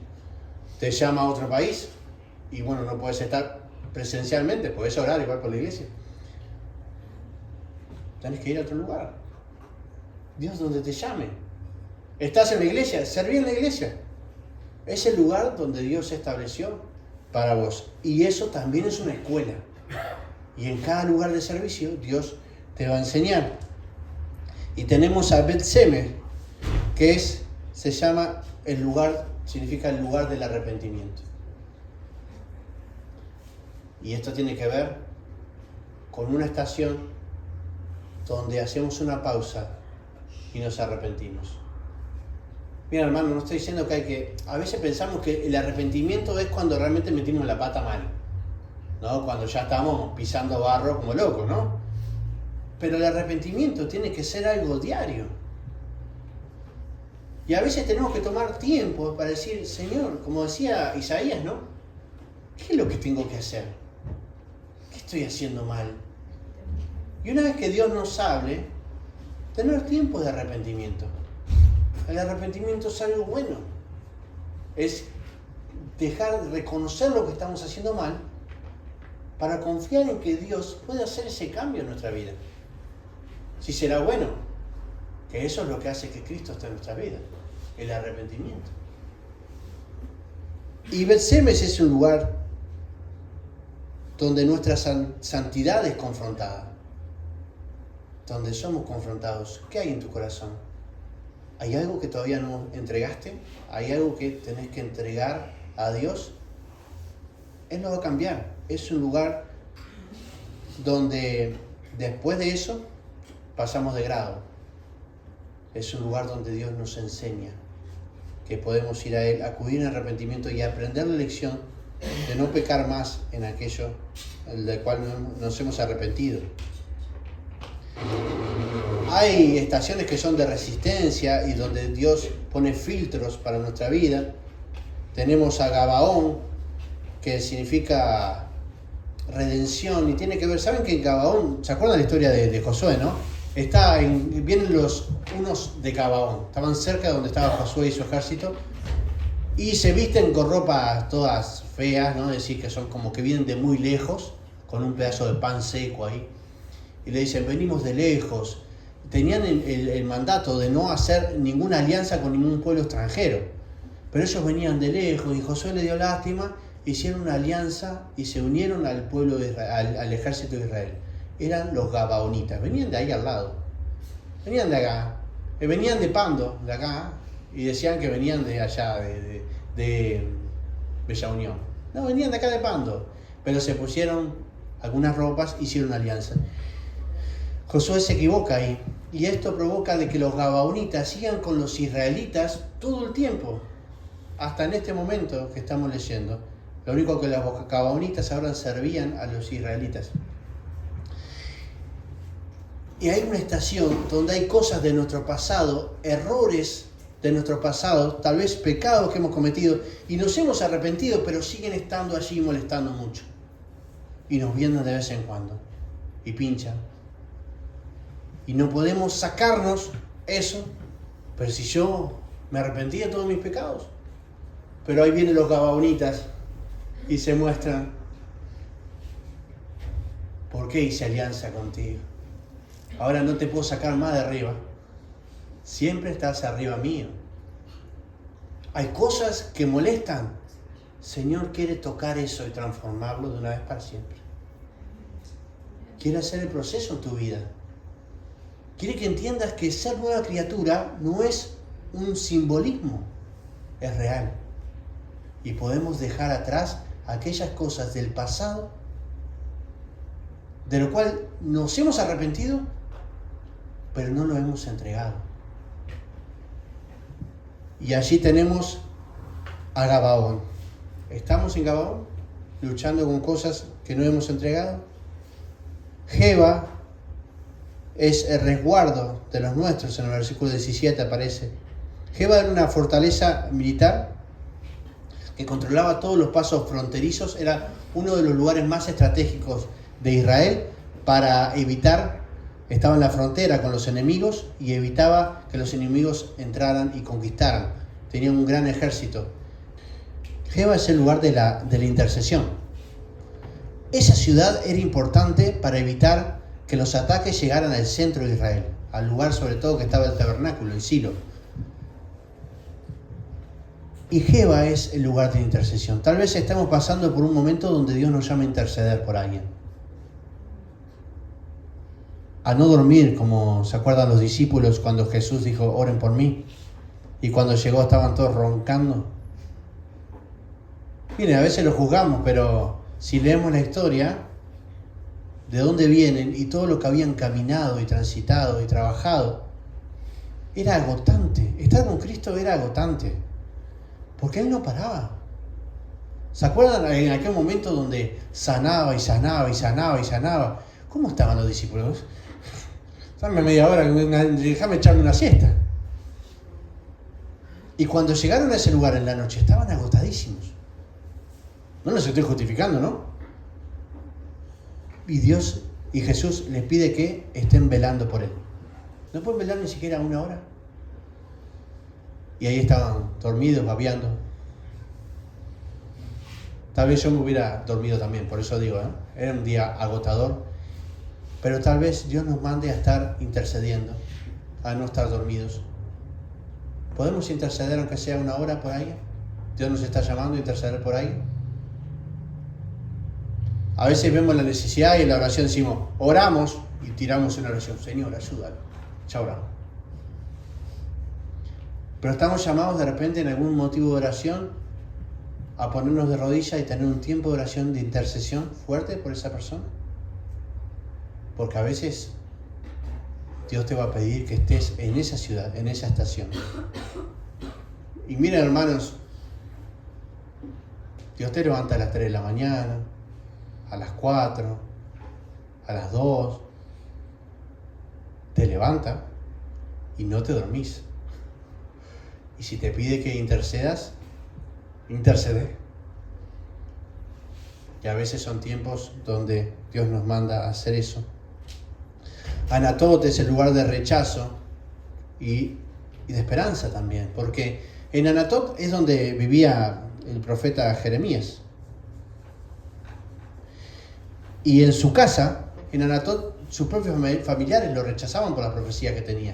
Te llama a otro país y bueno, no puedes estar presencialmente, puedes orar igual por la iglesia. Tenés que ir a otro lugar. Dios donde te llame. Estás en la iglesia, serví en la iglesia. Es el lugar donde Dios se estableció para vos. Y eso también es una escuela. Y en cada lugar de servicio Dios te va a enseñar. Y tenemos a Bet-Semes, que se llama el lugar, significa el lugar del arrepentimiento. Y esto tiene que ver con una estación donde hacemos una pausa y nos arrepentimos. Mira, hermano, no estoy diciendo que a veces pensamos que el arrepentimiento es cuando realmente metimos la pata mal, ¿no? Cuando ya estamos pisando barro como locos, ¿no? Pero el arrepentimiento tiene que ser algo diario. Y a veces tenemos que tomar tiempo para decir, Señor, como decía Isaías, ¿no? ¿Qué es lo que tengo que hacer? ¿Qué estoy haciendo mal? Y una vez que Dios nos hable, tener tiempo de arrepentimiento. El arrepentimiento es algo bueno. Es reconocer lo que estamos haciendo mal para confiar en que Dios puede hacer ese cambio en nuestra vida. Si será bueno, que eso es lo que hace que Cristo esté en nuestra vida, el arrepentimiento. Y Bet-Semes es un lugar donde nuestra santidad es confrontada, donde somos confrontados. ¿Qué hay en tu corazón? ¿Hay algo que todavía no entregaste? ¿Hay algo que tenés que entregar a Dios? Él lo va a cambiar. Es un lugar donde después de eso pasamos de grado. Es un lugar donde Dios nos enseña que podemos ir a Él, acudir en arrepentimiento y aprender la lección de no pecar más en aquello del cual nos hemos arrepentido. Hay estaciones que son de resistencia y donde Dios pone filtros para nuestra vida. Tenemos a Gabaón, que significa redención y tiene que ver, ¿saben que en Gabaón, se acuerdan la historia de Josué, no? Vienen unos de Gabaón, estaban cerca de donde estaba Josué y su ejército y se visten con ropas todas feas, ¿no? Es decir, que son como que vienen de muy lejos, con un pedazo de pan seco ahí. Y le dicen, venimos de lejos. Tenían el mandato de no hacer ninguna alianza con ningún pueblo extranjero. Pero ellos venían de lejos y Josué le dio lástima, hicieron una alianza y se unieron al pueblo de Israel, al ejército de Israel. Eran los gabaonitas, venían de ahí al lado. Venían de acá, venían de Pando, de acá, y decían que venían de allá, de Bella Unión. No, venían de acá de Pando, pero se pusieron algunas ropas, hicieron una alianza. Josué se equivoca ahí, y esto provoca de que los gabaonitas sigan con los israelitas todo el tiempo, hasta en este momento que estamos leyendo. Lo único que los gabaonitas ahora servían a los israelitas. Y hay una estación donde hay cosas de nuestro pasado, errores de nuestro pasado, tal vez pecados que hemos cometido, y nos hemos arrepentido, pero siguen estando allí molestando mucho. Y nos vienen de vez en cuando, y pinchan. Y no podemos sacarnos eso, pero si yo me arrepentí de todos mis pecados. Pero ahí vienen los gabaonitas y se muestran, ¿por qué hice alianza contigo? Ahora no te puedo sacar más de arriba. Siempre estás arriba mío. Hay cosas que molestan. Señor quiere tocar eso y transformarlo de una vez para siempre. Quiere hacer el proceso en tu vida. Quiere que entiendas que ser nueva criatura no es un simbolismo, es real. Y podemos dejar atrás aquellas cosas del pasado de lo cual nos hemos arrepentido, pero no lo hemos entregado. Y allí tenemos a Gabaón. ¿Estamos en Gabaón? Luchando con cosas que no hemos entregado. Jeba es el resguardo de los nuestros, en el versículo 17 aparece. Geba era una fortaleza militar que controlaba todos los pasos fronterizos, era uno de los lugares más estratégicos de Israel para evitar, estaba en la frontera con los enemigos y evitaba que los enemigos entraran y conquistaran. Tenía un gran ejército. Geba es el lugar de la intercesión. Esa ciudad era importante para evitar que los ataques llegaran al centro de Israel, al lugar sobre todo que estaba el tabernáculo, en Silo. Y Geba es el lugar de intercesión. Tal vez estamos pasando por un momento donde Dios nos llama a interceder por alguien. A no dormir, como se acuerdan los discípulos cuando Jesús dijo, oren por mí. Y cuando llegó estaban todos roncando. Miren, a veces lo juzgamos, pero si leemos la historia, de dónde vienen y todo lo que habían caminado y transitado y trabajado, era agotante. Estar con Cristo era agotante, porque Él no paraba. ¿Se acuerdan en aquel momento donde sanaba y sanaba y sanaba y sanaba? ¿Cómo estaban los discípulos? Dame media hora, déjame echarme una siesta. Y cuando llegaron a ese lugar en la noche, estaban agotadísimos. No los estoy justificando, ¿no? Y Dios y Jesús les pide que estén velando por Él. No pueden velar ni siquiera una hora. Y ahí estaban dormidos, babeando. Tal vez yo me hubiera dormido también, por eso digo, era un día agotador. Pero tal vez Dios nos mande a estar intercediendo, a no estar dormidos. ¿Podemos interceder aunque sea una hora por ahí? Dios nos está llamando a interceder por ahí. A veces vemos la necesidad y en la oración decimos, oramos y tiramos una oración. Señor, ayúdalo. Ya oramos. Pero estamos llamados de repente en algún motivo de oración a ponernos de rodillas y tener un tiempo de oración de intercesión fuerte por esa persona. Porque a veces Dios te va a pedir que estés en esa ciudad, en esa estación. Y miren, hermanos, Dios te levanta a las 3 de la mañana, a las 4, a las 2. Te levanta y no te dormís. Y si te pide que intercedas, intercede. Y a veces son tiempos donde Dios nos manda a hacer eso. Anatot es el lugar de rechazo y de esperanza también, porque en Anatot es donde vivía el profeta Jeremías. Y en su casa, en Anatot, sus propios familiares lo rechazaban por la profecía que tenía.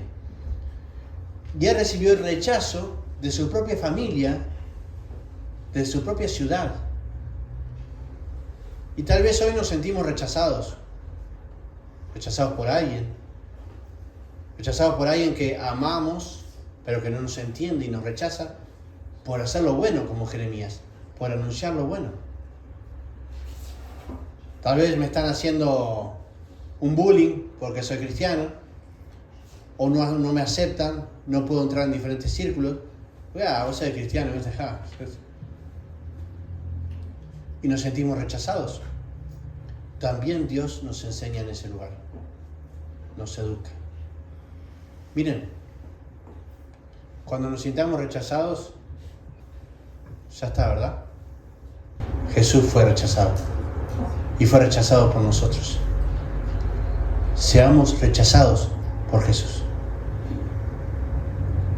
Y él recibió el rechazo de su propia familia, de su propia ciudad. Y tal vez hoy nos sentimos rechazados por alguien que amamos, pero que no nos entiende y nos rechaza por hacer lo bueno como Jeremías, por anunciar lo bueno. Tal vez me están haciendo un bullying porque soy cristiano, o no me aceptan, no puedo entrar en diferentes círculos. Vos eres cristiano, me dejás. Y nos sentimos rechazados. También Dios nos enseña en ese lugar, nos educa. Miren, cuando nos sintamos rechazados, ya está, ¿verdad? Jesús fue rechazado y fue rechazado por nosotros. Seamos rechazados por Jesús.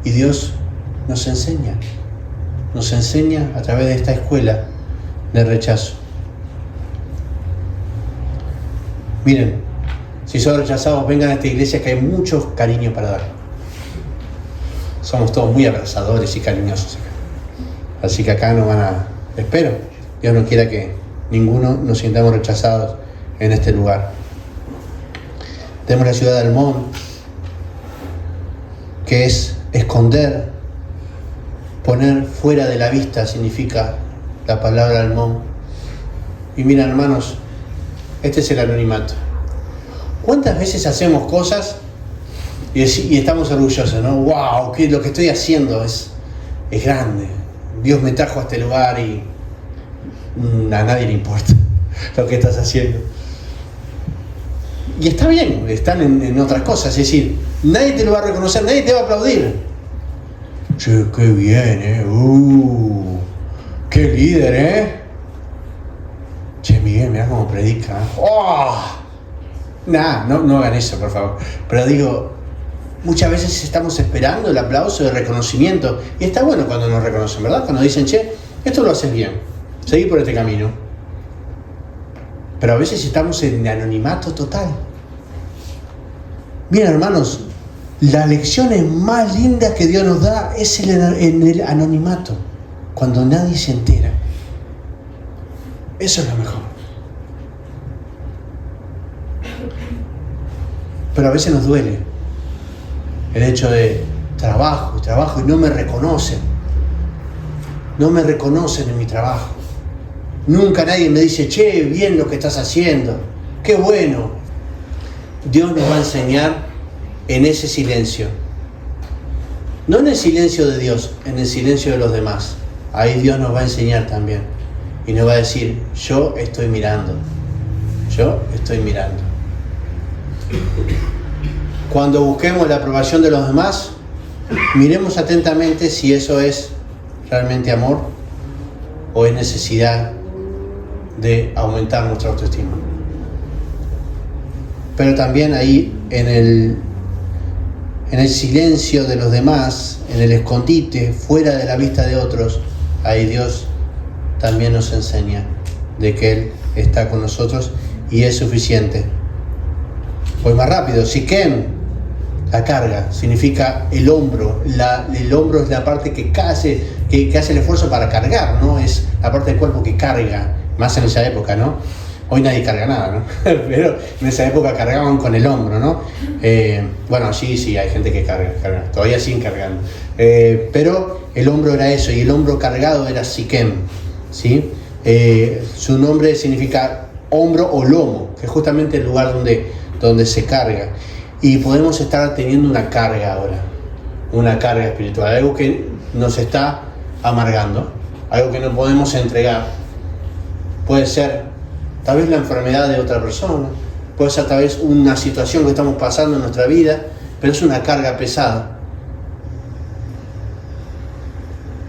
Y Dios nos enseña a través de esta escuela de rechazo. Miren, si son rechazados, vengan a esta iglesia que hay mucho cariño para dar. Somos todos muy abrazadores y cariñosos acá. Así que acá no van a... Espero, Dios no quiera que ninguno nos sintamos rechazados en este lugar. Tenemos la ciudad de Almón, que es esconder, poner fuera de la vista, significa la palabra Almón. Y miren, hermanos, este es el anonimato. ¿Cuántas veces hacemos cosas y estamos orgullosos, ¿no? ¡Wow! Que lo que estoy haciendo es grande. Dios me trajo a este lugar y a nadie le importa lo que estás haciendo. Y está bien, están en otras cosas, es decir, nadie te lo va a reconocer, nadie te va a aplaudir. Che, qué bien, qué líder, Che, Miguel, mirá cómo predica. ¡Oh! Nah, no hagan eso, por favor. Pero digo, muchas veces estamos esperando el aplauso, el reconocimiento. Y está bueno cuando nos reconocen, ¿verdad? Cuando dicen, che, esto lo haces bien, seguí por este camino. Pero a veces estamos en anonimato total. Miren, hermanos, las lecciones más lindas que Dios nos da es en el anonimato, cuando nadie se entera. Eso es lo mejor. Pero a veces nos duele el hecho de trabajo y no me reconocen. No me reconocen en mi trabajo. Nunca nadie me dice, che, bien lo que estás haciendo, qué bueno. Dios nos va a enseñar en ese silencio. No en el silencio de Dios, en el silencio de los demás. Ahí Dios nos va a enseñar también. Y nos va a decir, yo estoy mirando. Yo estoy mirando. Cuando busquemos la aprobación de los demás, miremos atentamente si eso es realmente amor o es necesidad de aumentar nuestra autoestima. Pero también ahí en el silencio de los demás, en el escondite, fuera de la vista de otros, ahí Dios también nos enseña de que Él está con nosotros y es suficiente. Voy más rápido. Siquem, la carga, significa el hombro. El hombro es la parte que hace el esfuerzo para cargar, ¿no? Es la parte del cuerpo que carga, más en esa época, ¿no? Hoy nadie carga nada, ¿no? Pero en esa época cargaban con el hombro, ¿no? Bueno, sí, hay gente que carga, todavía siguen cargando. Pero el hombro era eso, y el hombro cargado era Siquem, ¿sí? Su nombre significa hombro o lomo, que es justamente el lugar donde se carga. Y podemos estar teniendo una carga ahora, una carga espiritual, algo que nos está amargando, algo que no podemos entregar. Puede ser tal vez la enfermedad de otra persona, puede ser tal vez una situación que estamos pasando en nuestra vida, pero es una carga pesada.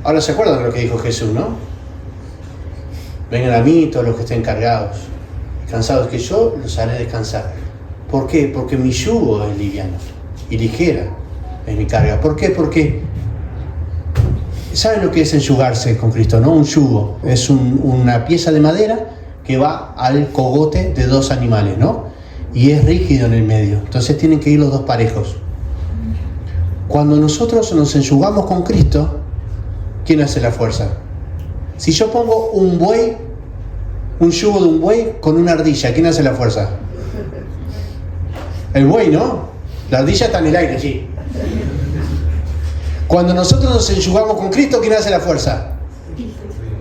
Ahora se acuerdan de lo que dijo Jesús, ¿no? Vengan a mí todos los que estén cargados y cansados, que yo los haré descansar. ¿Por qué? Porque mi yugo es liviano y ligera es mi carga. ¿Por qué? Porque ¿saben lo que es enjugarse con Cristo, no? Un yugo es una pieza de madera que va al cogote de dos animales, ¿no? Y es rígido en el medio, entonces tienen que ir los dos parejos. Cuando nosotros nos enjugamos con Cristo, ¿quién hace la fuerza? Si yo pongo un yugo de un buey con una ardilla, ¿quién hace la fuerza? El buey, ¿no? La ardilla está en el aire, sí. Cuando nosotros nos enjugamos con Cristo, ¿quién hace la fuerza?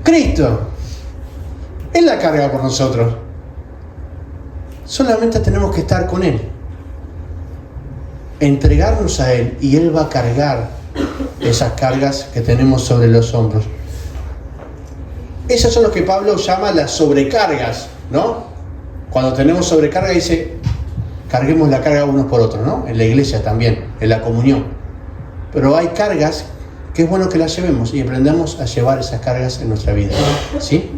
Cristo. Él la carga por nosotros. Solamente tenemos que estar con Él. Entregarnos a Él y Él va a cargar esas cargas que tenemos sobre los hombros. Esas son lo que Pablo llama las sobrecargas, ¿no? Cuando tenemos sobrecarga dice, carguemos la carga unos por otros, ¿no? En la iglesia también, en la comunión. Pero hay cargas que es bueno que las llevemos y aprendamos a llevar esas cargas en nuestra vida, ¿sí?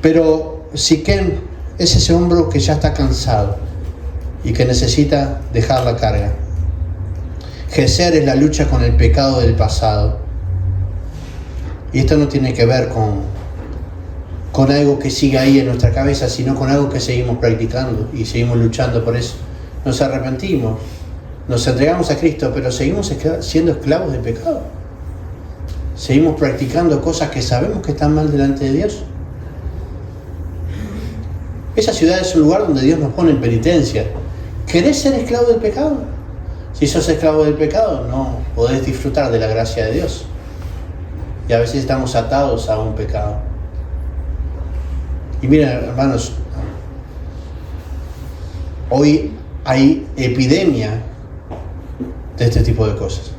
Pero Siquem es ese hombro que ya está cansado y que necesita dejar la carga. Geser es la lucha con el pecado del pasado. Y esto no tiene que ver con algo que sigue ahí en nuestra cabeza, sino con algo que seguimos practicando y seguimos luchando por eso. Nos arrepentimos, nos entregamos a Cristo, pero seguimos siendo esclavos del pecado. Seguimos practicando cosas que sabemos que están mal delante de Dios. Esa ciudad es un lugar donde Dios nos pone en penitencia. ¿Querés ser esclavo del pecado? Si sos esclavo del pecado, no podés disfrutar de la gracia de Dios. Y a veces estamos atados a un pecado. Y miren, hermanos, hoy hay epidemia de este tipo de cosas.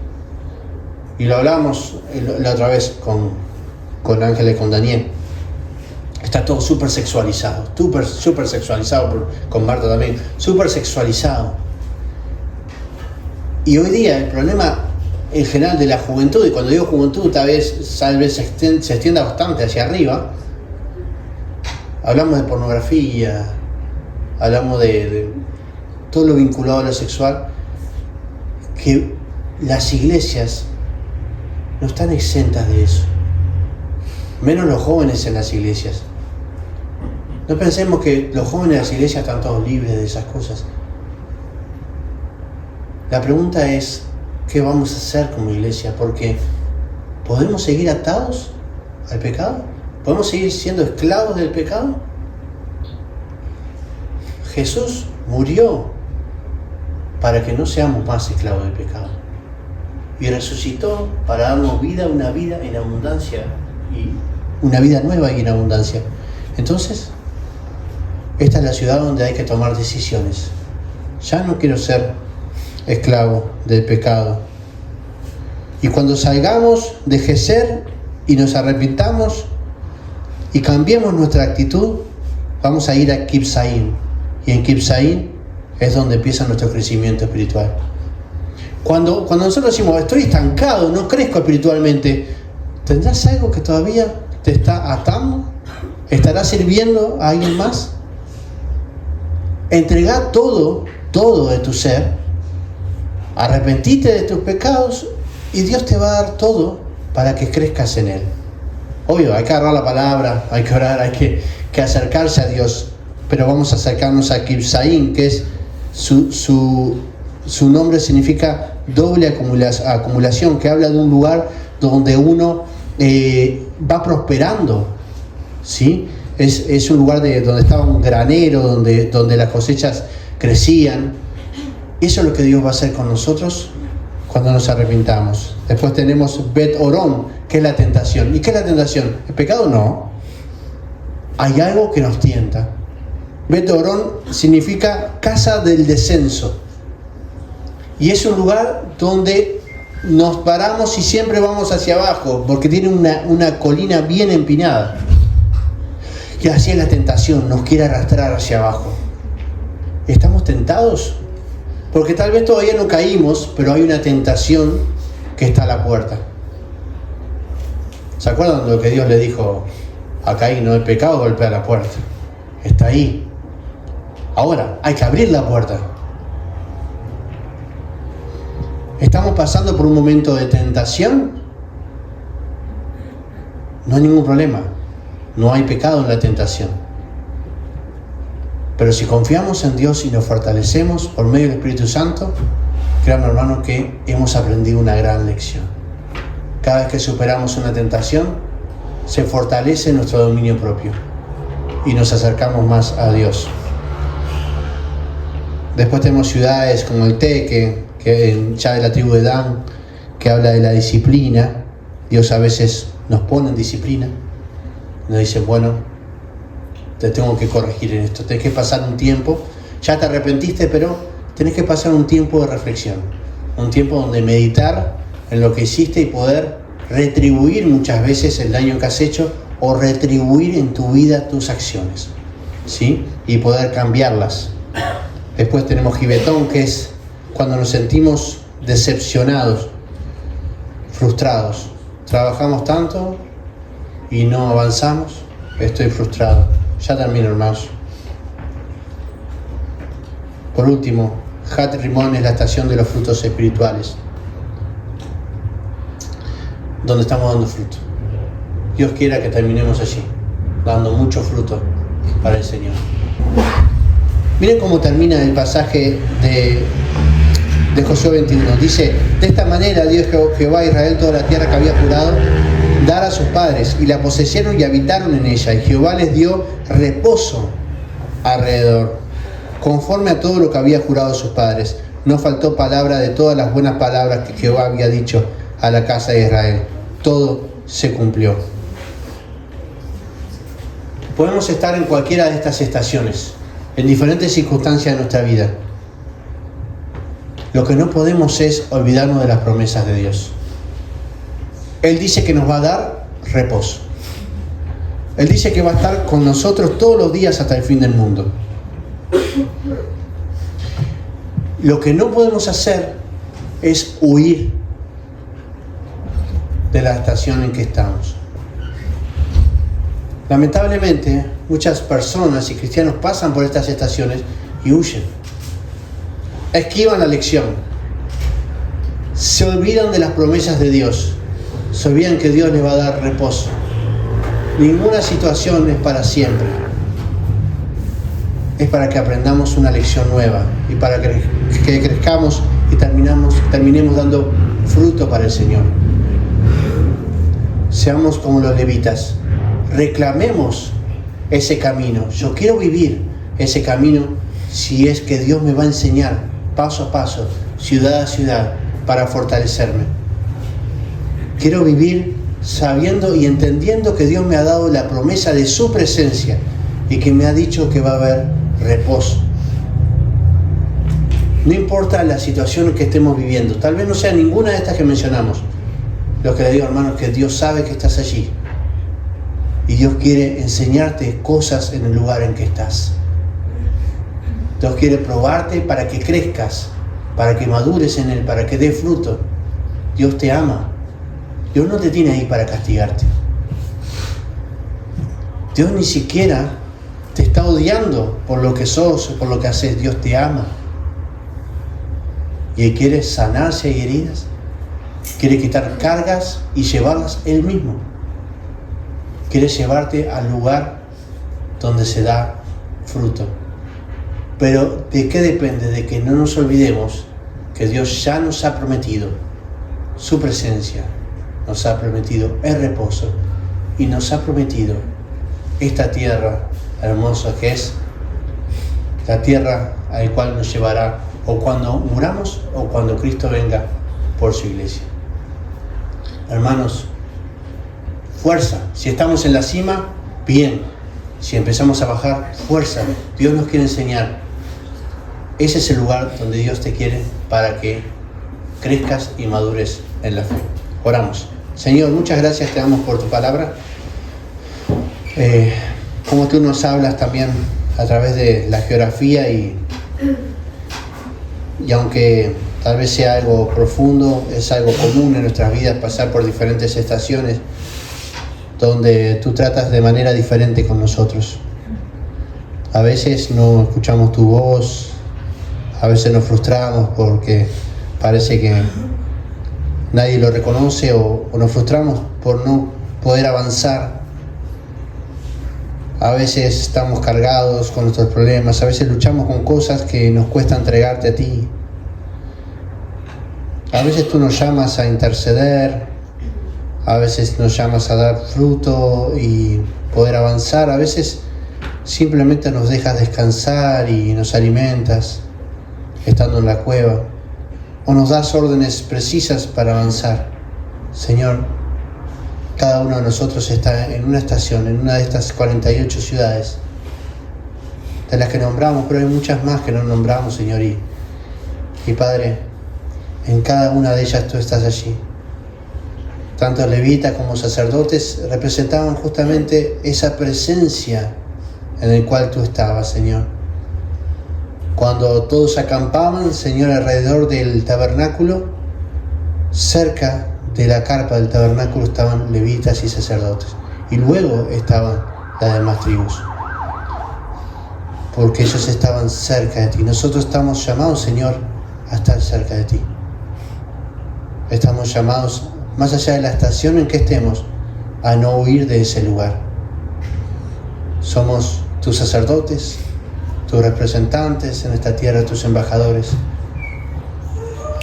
Y lo hablamos la otra vez con Ángela y con Daniel. Está todo súper sexualizado, súper sexualizado, con Marta también, súper sexualizado. Y hoy día el problema en general de la juventud, y cuando digo juventud tal vez se extienda bastante hacia arriba, hablamos de pornografía, hablamos de todo lo vinculado a lo sexual, que las iglesias no están exentas de eso, menos los jóvenes en las iglesias. No pensemos que los jóvenes de las iglesias están todos libres de esas cosas. La pregunta es, ¿qué vamos a hacer como iglesia? Porque ¿podemos seguir atados al pecado? ¿Podemos seguir siendo esclavos del pecado? Jesús murió para que no seamos más esclavos del pecado. Y resucitó para darnos vida, una vida en abundancia, y una vida nueva y en abundancia. Entonces, esta es la ciudad donde hay que tomar decisiones. Ya no quiero ser esclavo del pecado. Y cuando salgamos de Geser y nos arrepintamos y cambiemos nuestra actitud, vamos a ir a Kibsaim. Y en Kibsaim es donde empieza nuestro crecimiento espiritual. Cuando nosotros decimos, estoy estancado, no crezco espiritualmente, ¿tendrás algo que todavía te está atando? ¿Estarás sirviendo a alguien más? Entregá todo de tu ser, arrepentite de tus pecados y Dios te va a dar todo para que crezcas en Él. Obvio, hay que agarrar la palabra, hay que orar, hay que acercarse a Dios, pero vamos a acercarnos a Kibsaim, que es su nombre significa doble acumulación, que habla de un lugar donde uno va prosperando, ¿sí? Es un lugar donde estaba un granero, donde las cosechas crecían. Eso es lo que Dios va a hacer con nosotros cuando nos arrepintamos. Después tenemos Bet Orón, que es la tentación. ¿Y qué es la tentación? ¿El pecado? No. Hay algo que nos tienta. Bet Orón significa casa del descenso. Y es un lugar donde nos paramos y siempre vamos hacia abajo, porque tiene una colina bien empinada. Y así es la tentación, nos quiere arrastrar hacia abajo. ¿Estamos tentados? Porque tal vez todavía no caímos, pero hay una tentación que está a la puerta. ¿Se acuerdan de lo que Dios le dijo a Caín? No, el pecado golpea la puerta. Está ahí. Ahora, hay que abrir la puerta. ¿Estamos pasando por un momento de tentación? No hay ningún problema. No hay pecado en la tentación. Pero si confiamos en Dios y nos fortalecemos por medio del Espíritu Santo, créanme, hermano, que hemos aprendido una gran lección. Cada vez que superamos una tentación, se fortalece nuestro dominio propio y nos acercamos más a Dios. Después tenemos ciudades como el Teque, que ya de la tribu de Dan, que habla de la disciplina. Dios a veces nos pone en disciplina. Nos dice, bueno, te tengo que corregir en esto. Tenés que pasar un tiempo. Ya te arrepentiste, pero tenés que pasar un tiempo de reflexión. Un tiempo donde meditar en lo que hiciste y poder retribuir muchas veces el daño que has hecho o retribuir en tu vida tus acciones, ¿sí? Y poder cambiarlas. Después tenemos Gibetón, que es cuando nos sentimos decepcionados, frustrados. Trabajamos tanto y no avanzamos. Estoy frustrado. Ya termino, hermanos. Por último, Hat Rimón es la estación de los frutos espirituales, donde estamos dando fruto. Dios quiera que terminemos allí, dando mucho fruto para el Señor. Miren cómo termina el pasaje de Josué 21. Dice, de esta manera dio Jehová a Israel toda la tierra que había jurado dar a sus padres, y la poseyeron y habitaron en ella, y Jehová les dio reposo alrededor, conforme a todo lo que había jurado a sus padres. No faltó palabra de todas las buenas palabras que Jehová había dicho a la casa de Israel. Todo se cumplió. Podemos estar en cualquiera de estas estaciones, en diferentes circunstancias de nuestra vida. Lo que no podemos es olvidarnos de las promesas de Dios. Él dice que nos va a dar reposo. Él dice que va a estar con nosotros todos los días hasta el fin del mundo. Lo que no podemos hacer es huir de la estación en que estamos. Lamentablemente, muchas personas y cristianos pasan por estas estaciones y huyen. Esquivan la lección. Se olvidan de las promesas de Dios. Se olvidan que Dios les va a dar reposo. Ninguna situación es para siempre. Es para que aprendamos una lección nueva y para que crezcamos y terminemos dando fruto para el Señor. Seamos como los levitas. Reclamemos ese camino. Yo quiero vivir ese camino si es que Dios me va a enseñar paso a paso, ciudad a ciudad, para fortalecerme. Quiero vivir sabiendo y entendiendo que Dios me ha dado la promesa de su presencia y que me ha dicho que va a haber reposo. No importa la situación que estemos viviendo, tal vez no sea ninguna de estas que mencionamos. Lo que le digo, hermanos, que Dios sabe que estás allí y Dios quiere enseñarte cosas en el lugar en que estás. Dios quiere probarte para que crezcas, para que madures en Él, para que dé fruto. Dios te ama. Dios no te tiene ahí para castigarte. Dios ni siquiera te está odiando por lo que sos o por lo que haces. Dios te ama. Y Él quiere sanar si hay heridas. Quiere quitar cargas y llevarlas Él mismo. Quiere llevarte al lugar donde se da fruto. Pero ¿de qué depende? De que no nos olvidemos que Dios ya nos ha prometido su presencia, nos ha prometido el reposo y nos ha prometido esta tierra hermosa que es la tierra a la cual nos llevará o cuando muramos o cuando Cristo venga por su iglesia. Hermanos, fuerza. Si estamos en la cima, bien. Si empezamos a bajar, fuerza. Dios nos quiere enseñar. Ese es el lugar donde Dios te quiere para que crezcas y madures en la fe. Oramos. Señor, muchas gracias te damos por tu palabra. Como tú nos hablas también a través de la geografía y aunque tal vez sea algo profundo, es algo común en nuestras vidas pasar por diferentes estaciones donde tú tratas de manera diferente con nosotros. A veces no escuchamos tu voz, a veces nos frustramos porque parece que nadie lo reconoce o nos frustramos por no poder avanzar. A veces estamos cargados con nuestros problemas, a veces luchamos con cosas que nos cuesta entregarte a ti. A veces tú nos llamas a interceder, a veces nos llamas a dar fruto y poder avanzar, a veces simplemente nos dejas descansar y nos alimentas estando en la cueva, o nos das órdenes precisas para avanzar. Señor, cada uno de nosotros está en una estación, en una de estas 48 ciudades, de las que nombramos, pero hay muchas más que no nombramos, Señor, y Padre, en cada una de ellas tú estás allí. Tanto levitas como sacerdotes representaban justamente esa presencia en el cual tú estabas, Señor. Cuando todos acampaban, Señor, alrededor del tabernáculo, cerca de la carpa del tabernáculo estaban levitas y sacerdotes. Y luego estaban las demás tribus. Porque ellos estaban cerca de ti. Nosotros estamos llamados, Señor, a estar cerca de ti. Estamos llamados, más allá de la estación en que estemos, a no huir de ese lugar. Somos tus sacerdotes, tus representantes en esta tierra, tus embajadores.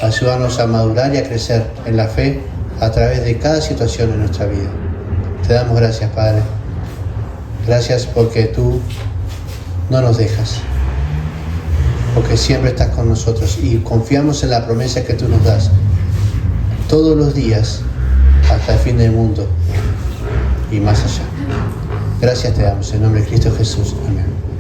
Ayúdanos a madurar y a crecer en la fe a través de cada situación en nuestra vida. Te damos gracias, Padre. Gracias porque tú no nos dejas, porque siempre estás con nosotros y confiamos en la promesa que tú nos das todos los días hasta el fin del mundo y más allá. Gracias te damos en nombre de Cristo Jesús. Amén.